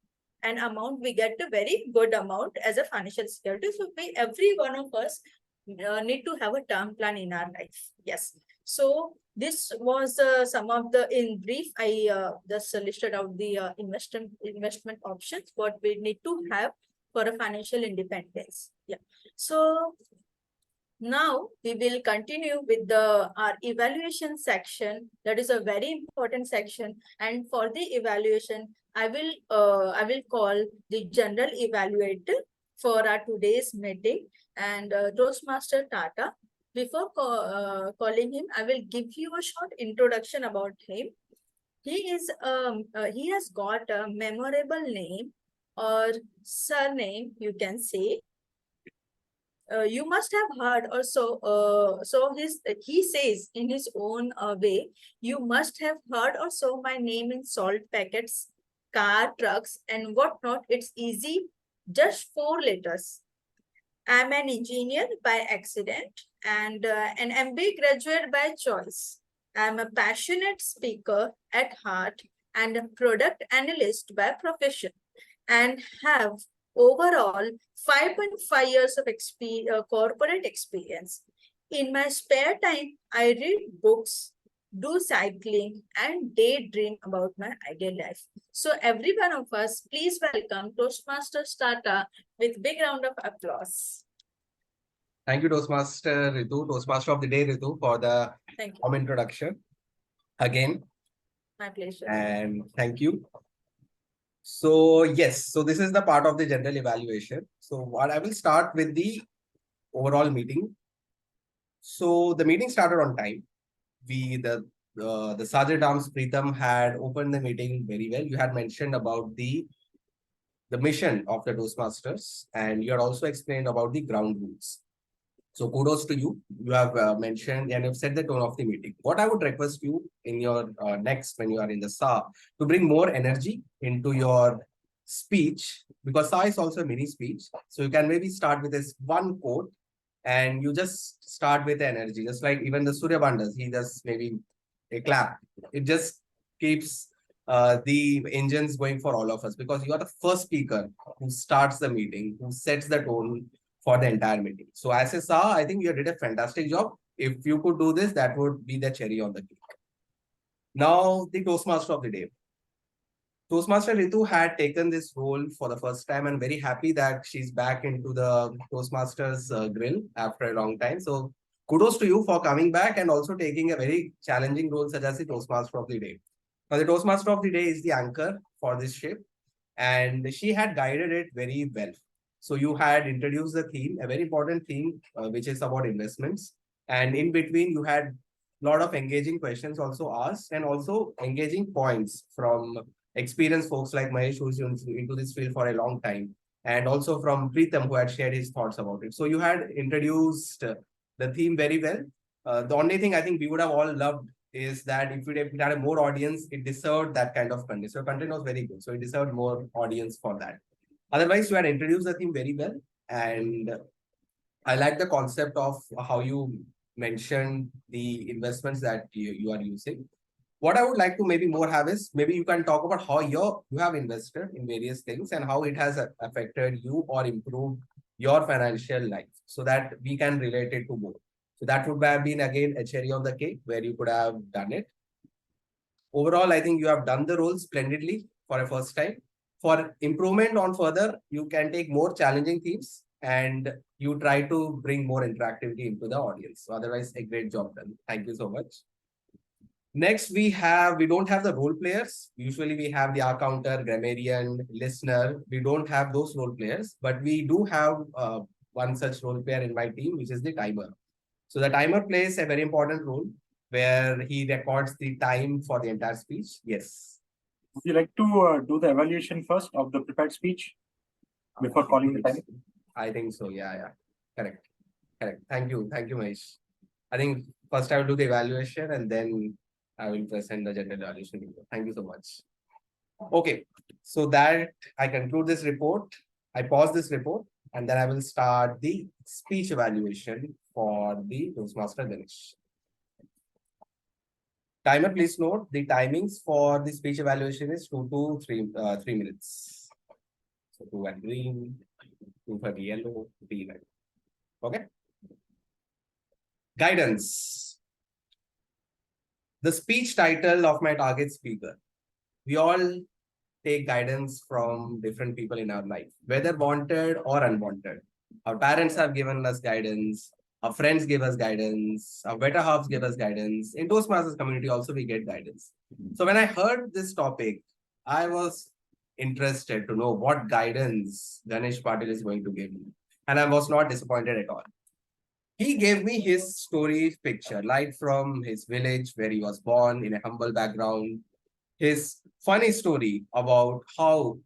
And amount we get a very good amount as a financial security. So every one of us need to have a term plan in our life. Yes. So this was some of the, in brief, I just listed out the investment options what we need to have for a financial independence. Yeah. So now we will continue with our evaluation section. That is a very important section. And for the evaluation, I will call the general evaluator for our today's meeting, and Toastmaster Tata. Before calling him, I will give you a short introduction about him. He has got a memorable name or surname, you can say. you must have heard or he says in his own way, you must have heard or saw my name in salt packets, car, trucks, and whatnot. It's easy, just 4 letters. I'm an engineer by accident and an MBA graduate by choice. I'm a passionate speaker at heart and a product analyst by profession, and have overall 5.5 years of corporate experience. In my spare time, I read books, do cycling, and daydream about my ideal life. So every one of us, please welcome Toastmasters Tata with big round of applause. Thank you, Toastmaster Ritu, Toastmaster of the Day, Ritu, for the Thank you. warm introduction. Again, My pleasure. and thank you. So yes, so this is the part of the general evaluation. So what I will start with the overall meeting. So the meeting started on time. The Sergeant Arms Preetham had opened the meeting very well. You had mentioned about the mission of the Toastmasters, and you had also explained about the ground rules. So kudos to you. You have mentioned and you've set the tone of the meeting. What I would request you in your next, when you are in the SA, to bring more energy into your speech, because SA is also a mini speech. So you can maybe start with this one quote and you just start with energy, just like even the Surya Bandas, he does maybe a clap. It just keeps the engines going for all of us, because you are the first speaker who starts the meeting, who sets the tone for the entire meeting. So as I saw, I think you did a fantastic job. If you could do this, that would be the cherry on the cake. Now, the Toastmaster of the day. Toastmaster Ritu had taken this role for the first time, and very happy that she's back into the Toastmasters grill after a long time. So kudos to you for coming back and also taking a very challenging role such as the Toastmaster of the day. Now, the Toastmaster of the day is the anchor for this ship, and she had guided it very well. So you had introduced the theme, a very important theme, which is about investments. And in between, you had a lot of engaging questions also asked, and also engaging points from experienced folks like Mahesh, who's into this field for a long time, and also from Preetham, who had shared his thoughts about it. So you had introduced the theme very well. The only thing I think we would have all loved is that if it had a more audience, it deserved that kind of content. So content was very good. So it deserved more audience for that. Otherwise, you had introduced the theme very well. And I like the concept of how you mentioned the investments that you are using. What I would like to maybe more have is, maybe you can talk about how you have invested in various things and how it has affected you or improved your financial life, so that we can relate it to more. So that would have been again a cherry on the cake where you could have done it. Overall, I think you have done the role splendidly for a first time. For improvement on further, you can take more challenging themes and you try to bring more interactivity into the audience. So otherwise, a great job done. Thank you so much. Next, we don't have the role players. Usually we have the counter, grammarian, listener. We don't have those role players, but we do have one such role player in my team, which is the timer. So the timer plays a very important role where he records the time for the entire speech. Yes. Would you like to do the evaluation first of the prepared speech before calling the time? I think so. Yeah. Correct. Thank you, Mahesh. I think first I will do the evaluation and then I will present the general evaluation report. Thank you so much. Okay, so that I conclude this report. I pause this report and then I will start the speech evaluation for the Toastmaster Ganesh. Timer, please note the timings for the speech evaluation is 2 to 3 minutes. So 2 at green, 2 for yellow, 3 red. Okay. Guidance. The speech title of my target speaker. We all take guidance from different people in our life, whether wanted or unwanted. Our parents have given us guidance. Our friends give us guidance. Our better halves give us guidance. In Toastmasters community also we get guidance. So when I heard this topic, I was interested to know what guidance Ganesh Patil is going to give me. And I was not disappointed at all. He gave me his story picture, right from his village where he was born in a humble background. His funny story about how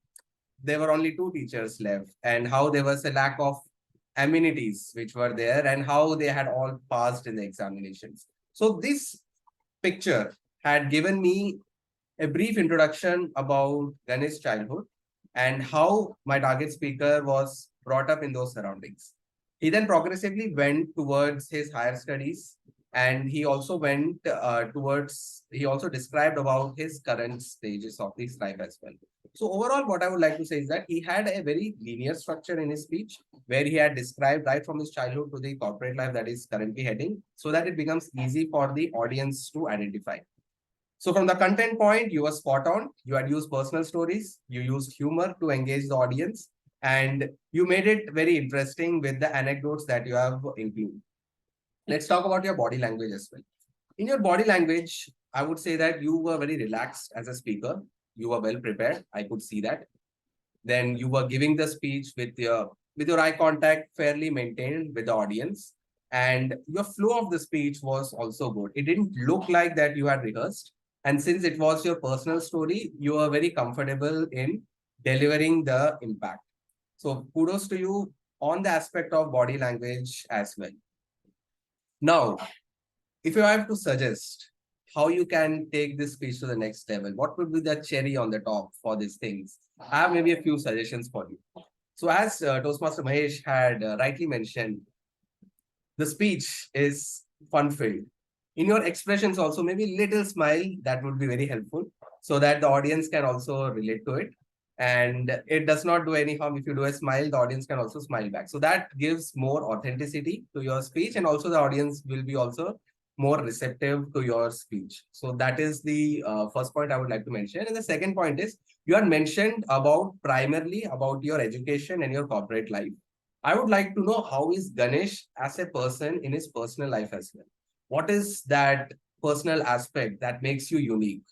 there were only 2 teachers left and how there was a lack of amenities which were there and how they had all passed in the examinations. So this picture had given me a brief introduction about Ganesh's childhood and how my target speaker was brought up in those surroundings. He then progressively went towards his higher studies, and he also went he also described about his current stages of his life as well. So overall, what I would like to say is that he had a very linear structure in his speech, where he had described right from his childhood to the corporate life that is currently heading, so that it becomes easy for the audience to identify. So from the content point, you were spot on. You had used personal stories, you used humor to engage the audience, and you made it very interesting with the anecdotes that you have included. Let's talk about your body language as well. In your body language, I would say that you were very relaxed as a speaker. You were well prepared. I could see that. Then you were giving the speech with your eye contact fairly maintained with the audience. And your flow of the speech was also good. It didn't look like that you had rehearsed. And since it was your personal story, you were very comfortable in delivering the impact. So kudos to you on the aspect of body language as well. Now, if you have to suggest how you can take this speech to the next level, what would be the cherry on the top for these things? I have maybe a few suggestions for you. So as Toastmaster Mahesh had rightly mentioned, the speech is fun-filled. In your expressions also, maybe little smile, that would be very helpful so that the audience can also relate to it. And it does not do any harm if you do a smile, the audience can also smile back. So that gives more authenticity to your speech, and also the audience will be also more receptive to your speech. So that is the first point I would like to mention. And the second point is, you had mentioned about primarily about your education and your corporate life. I would like to know, how is Ganesh as a person in his personal life as well? What is that personal aspect that makes you unique?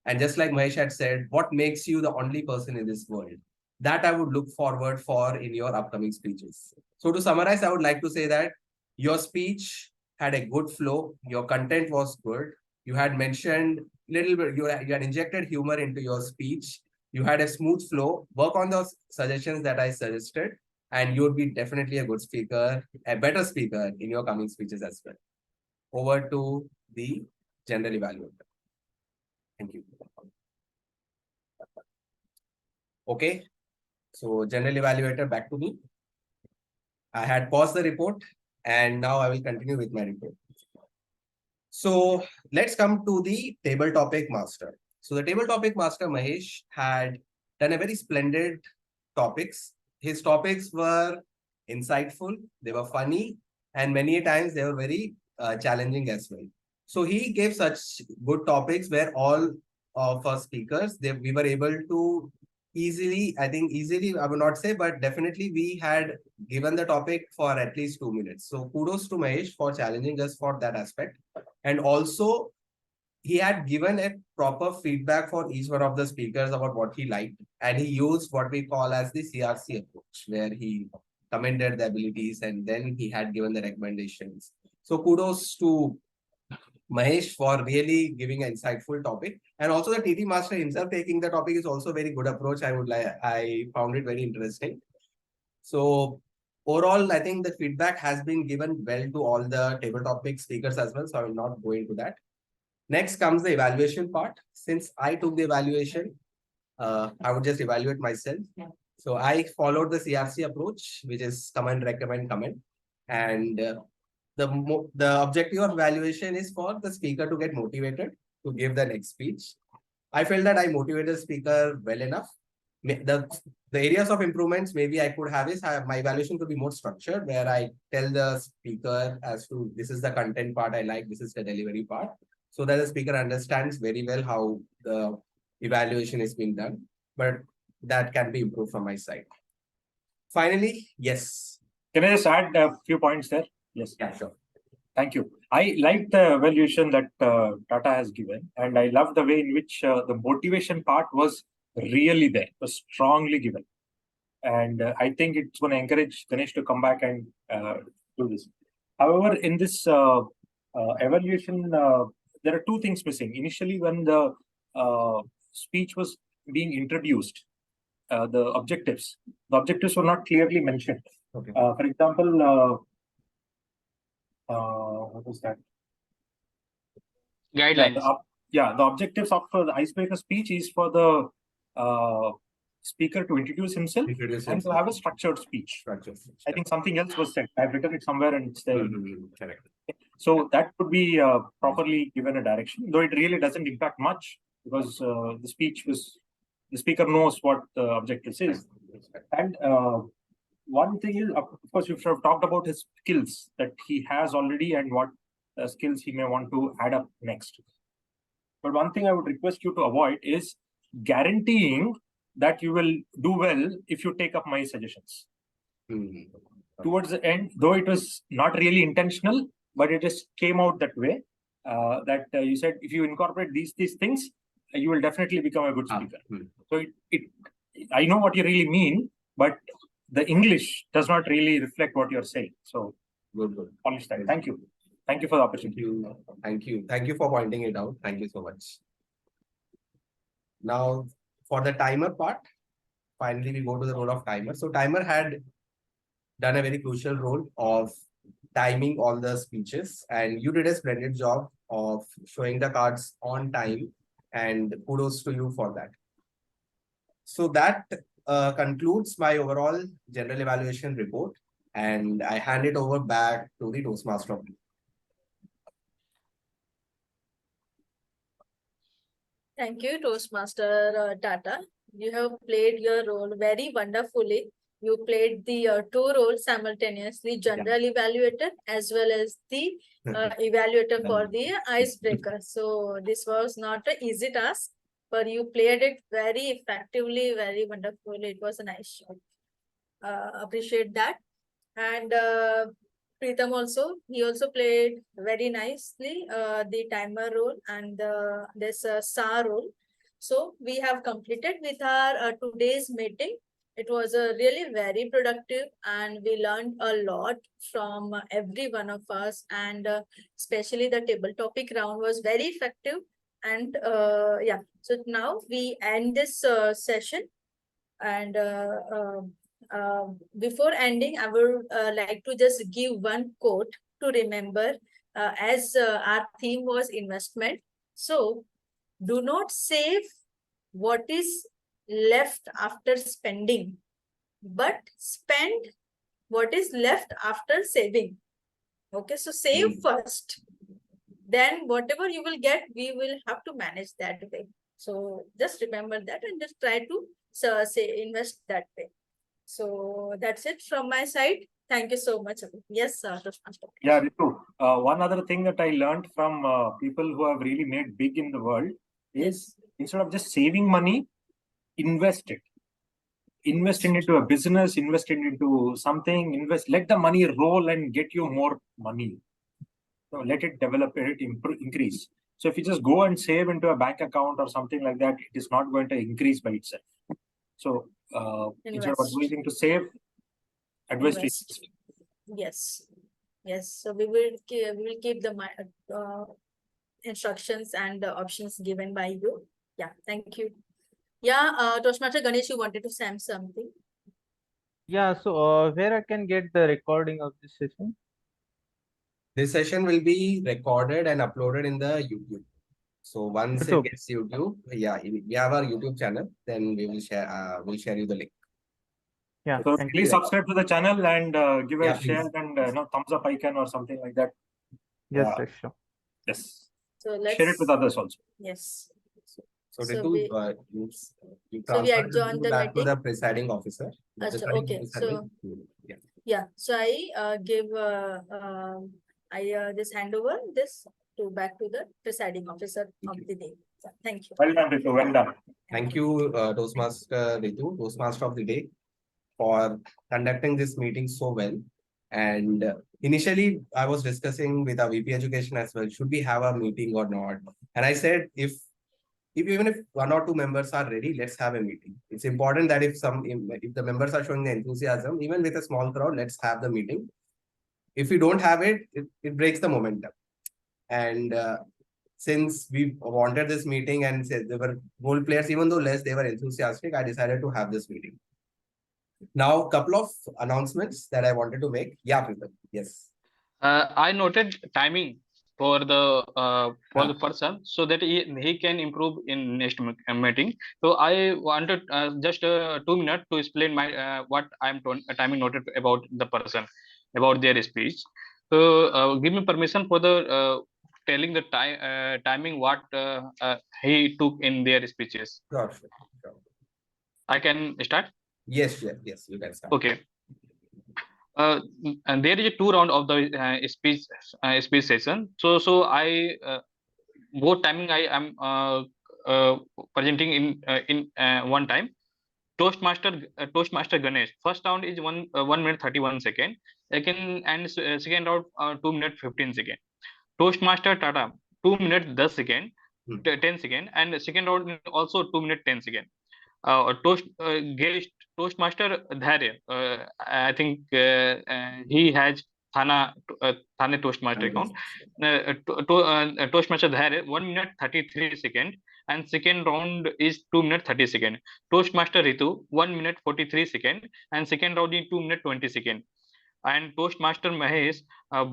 And just like Mahesh had said, what makes you the only person in this world? That I would look forward for in your upcoming speeches. So to summarize, I would like to say that your speech had a good flow. Your content was good. You had mentioned little bit, you had injected humor into your speech. You had a smooth flow. Work on those suggestions that I suggested, and you would be definitely a good speaker, a better speaker in your coming speeches as well. Over to the general evaluator. Thank you. Okay, so general evaluator, back to me. I had paused the report and now I will continue with my report. So let's come to the table topic master. So the table topic master, Mahesh, had done a very splendid topics. His topics were insightful, they were funny, and many times they were very challenging as well. So he gave such good topics where all of our speakers, we were able to easily, I would not say, but definitely we had given the topic for at least 2 minutes. So kudos to Mahesh for challenging us for that aspect. And also, he had given a proper feedback for each one of the speakers about what he liked. And he used what we call as the CRC approach, where he commended the abilities and then he had given the recommendations. So kudos to Mahesh for really giving an insightful topic. And also the TT Master himself taking the topic is also a very good approach. I found it very interesting. So overall, I think the feedback has been given well to all the table topic speakers as well. So I will not go into that. Next comes the evaluation part. Since I took the evaluation, I would just evaluate myself. So I followed the CRC approach, which is comment, recommend, comment. And the objective of evaluation is for the speaker to get motivated to give the next speech. I felt that I motivated the speaker well enough. The areas of improvements maybe I could have is my evaluation could be more structured, where I tell the speaker as to this is the content part I like, this is the delivery part, so that the speaker understands very well how the evaluation is being done. But that can be improved from my side. Finally, yes. Can I just add a few points there? Yes. Yeah, sure. Thank you. I like the evaluation that Tata has given, and I love the way in which the motivation part was really there, was strongly given. And I think it's going to encourage Ganesh to come back and do this. However, in this evaluation, there are two things missing. Initially, when the speech was being introduced, the objectives were not clearly mentioned. Okay. For example, what was that? Guidelines. The objectives of the icebreaker speech is for the speaker to introduce himself and to have a structured speech. I think something else was said. I've written it somewhere and it's there. Correct. So that could be properly given a direction, though it really doesn't impact much because the speaker knows what the objective is. And one thing is, of course, we should have talked about his skills that he has already and what skills he may want to add up next. But one thing I would request you to avoid is guaranteeing that you will do well if you take up my suggestions. Towards the end, though it was not really intentional, but it just came out that way. That you said if you incorporate these things, you will definitely become a good speaker. So I know what you really mean, but the English does not really reflect what you're saying. So Good. polish that. Thank you. Thank you for the opportunity. Thank you for pointing it out. Thank you so much. Now, for the timer part, finally we go to the role of timer. So timer had done a very crucial role of timing all the speeches, and you did a splendid job of showing the cards on time, and kudos to you for that. So that concludes my overall general evaluation report, and I hand it over back to the Toastmaster. Thank you, Toastmaster Tata. You have played your role very wonderfully. You played the two roles simultaneously, general evaluator as well as the evaluator for the icebreaker. So this was not an easy task, but you played it very effectively, very wonderfully. It was a nice shot. Appreciate that. And Pritam also, he also played very nicely the timer role and this SAR role. So we have completed with our today's meeting. It was a really very productive and we learned a lot from every one of us, and especially the table topic round was very effective. And yeah, so now we end this session, and before ending, I would like to just give one quote to remember, as our theme was investment. So do not save what is left after spending, but spend what is left after saving. Okay, so save first, then whatever you will get, we will have to manage that way. So just remember that and just try to say invest that way. So that's it from my side. Thank you so much. Yes, Toastmaster. Yeah, Ritu. One other thing that I learned from people who have really made big in the world is instead of just saving money, invest it. Invest it into a business, invest it into something, let the money roll and get you more money. So let it develop, let it increase. So if you just go and save into a bank account or something like that, it is not going to increase by itself. So instead of advising to save, advise to invest. Yes. So we will keep the instructions and the options given by you. Yeah, thank you. Yeah, Toastmaster Ganesh, you wanted to say something? Yeah, so where I can get the recording of this session? This session will be recorded and uploaded in the YouTube. So once it gets YouTube, we have our YouTube channel, then we will share. We'll share you the link. Yeah. So please subscribe to the channel and give a share and thumbs up icon or something like that. Yes, sure. Yes. So let's share it with others also. Yes. So Ritu, you so we transfer adjourn the back meeting to the presiding officer. Okay. So so I give I just hand over this back to the presiding officer of the day. So, thank you. Well done, Ritu. Well done. Thank you, Toastmaster Ritu, Toastmaster of the day, for conducting this meeting so well. And initially, I was discussing with our VP Education as well, should we have a meeting or not? And I said, even if one or two members are ready, let's have a meeting. It's important that if the members are showing the enthusiasm, even with a small crowd, let's have the meeting. If we don't have it, it breaks the momentum. And since we wanted this meeting and said there were role players, even though less, they were enthusiastic, I decided to have this meeting. Now, couple of announcements that I wanted to make. Yeah, Pritam. Yes. I noted timing for the person so that he can improve in next meeting. So I wanted just 2 minutes to explain my what I'm timing noted about the person, about their speech. So give me permission for the telling the timing what he took in their speeches. Sure. I can start. Yes, you can start. Okay. And there is a two round of the speech session. So I both timing I am presenting in one time. Toastmaster Ganesh. First round is 1 minute 31 second. Second round 2 minute 15 second. Toastmaster Tata 2 minute 10 second, 10 second, and second round also 2 minute 10 second. Guest Toastmaster Dharya. I think he has Thane Toastmaster account. Toastmaster Dharya 1 minute 33 second, and second round is 2 minute 30 second. Toastmaster Ritu 1 minute 43 second, and second round is 2 minute 20 second. And Toastmaster Mahesh,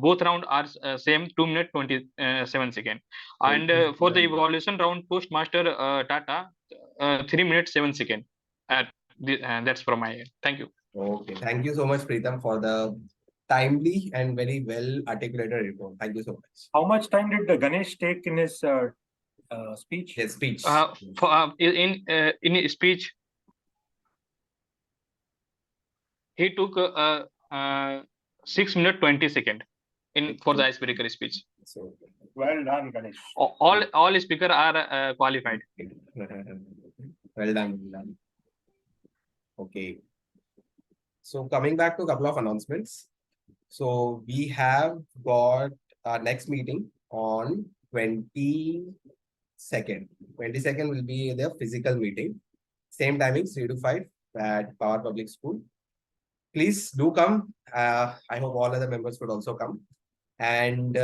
both round are same 2 minute 27 second. And for the evaluation round, Toastmaster Tata 3 minute 7 second. That's from my end. Thank you. Okay, thank you so much, Pritam, for the timely and very well articulated report. Thank you so much. How much time did Ganesh take in his speech? His speech. In his speech, he took 6 minute 20 second for the icebreaker speech. So, Well done, Ganesh. All speakers are qualified. well done. Okay. So coming back to a couple of announcements. So we have got our next meeting on 22nd. 22nd will be the physical meeting. Same timing, 3 to 5 at Power Public School. Please do come. I hope all other members would also come. And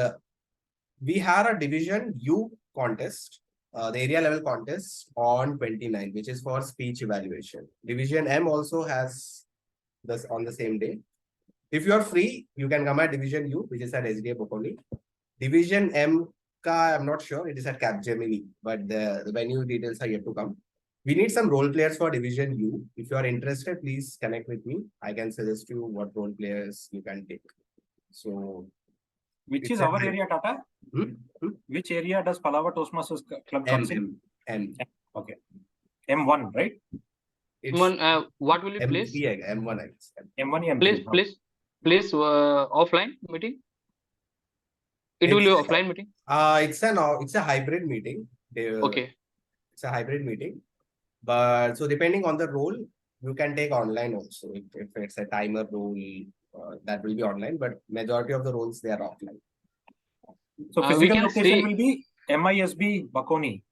we had a Division U contest, the area level contest on 29, which is for speech evaluation. Division M also has this on the same day. If you are free, you can come at Division U, which is at SDA Bokoli. Division M, I'm not sure, it is at Capgemini, but the venue details are yet to come. We need some role players for Division U. If you are interested, please connect with me. I can suggest you what role players you can take. So, which is our area, Tata? Which area does Palava Toastmasters Club comes in? M. Okay. M1, right? M1, what will you place? M1, I guess. M1, M3. Please, offline meeting. It will be offline meeting. It's a hybrid meeting. Okay. It's a hybrid meeting. But so depending on the role, you can take online also. If it's a timer role, that will be online. But majority of the roles they are offline. So physical location will be MISB Bakoni.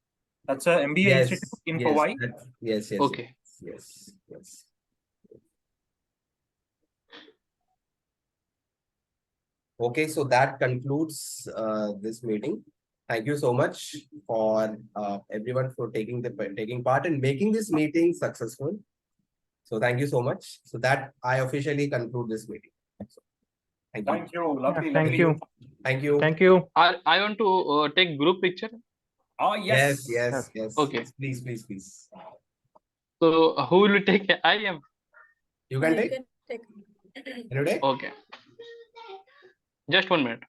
That's a MBA institute in Hawaii. Yes. Okay. Yes. Okay, so that concludes this meeting. Thank you so much for everyone for taking part and making this meeting successful. So thank you so much. So that I officially conclude this meeting. So, thank you. Lovely. Thank you. Thank you. Thank you. I want to take group picture. Oh, yes. Okay. Please. So who will take? I am. You can take. Can you take? Okay. Just 1 minute.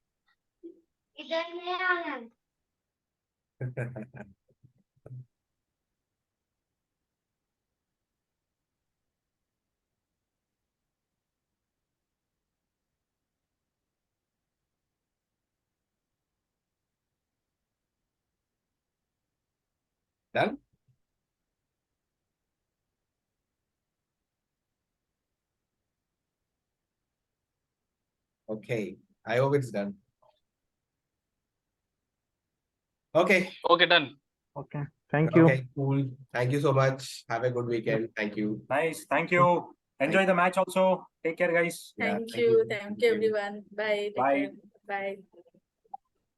Done? Okay. I hope it's done. Okay. Okay, done. Okay. Thank you. Okay, cool. Thank you so much. Have a good weekend. Thank you. Nice. Thank you. Enjoy the match also. Take care, guys. Thank you. Thank you, everyone. Bye. Take care. Bye.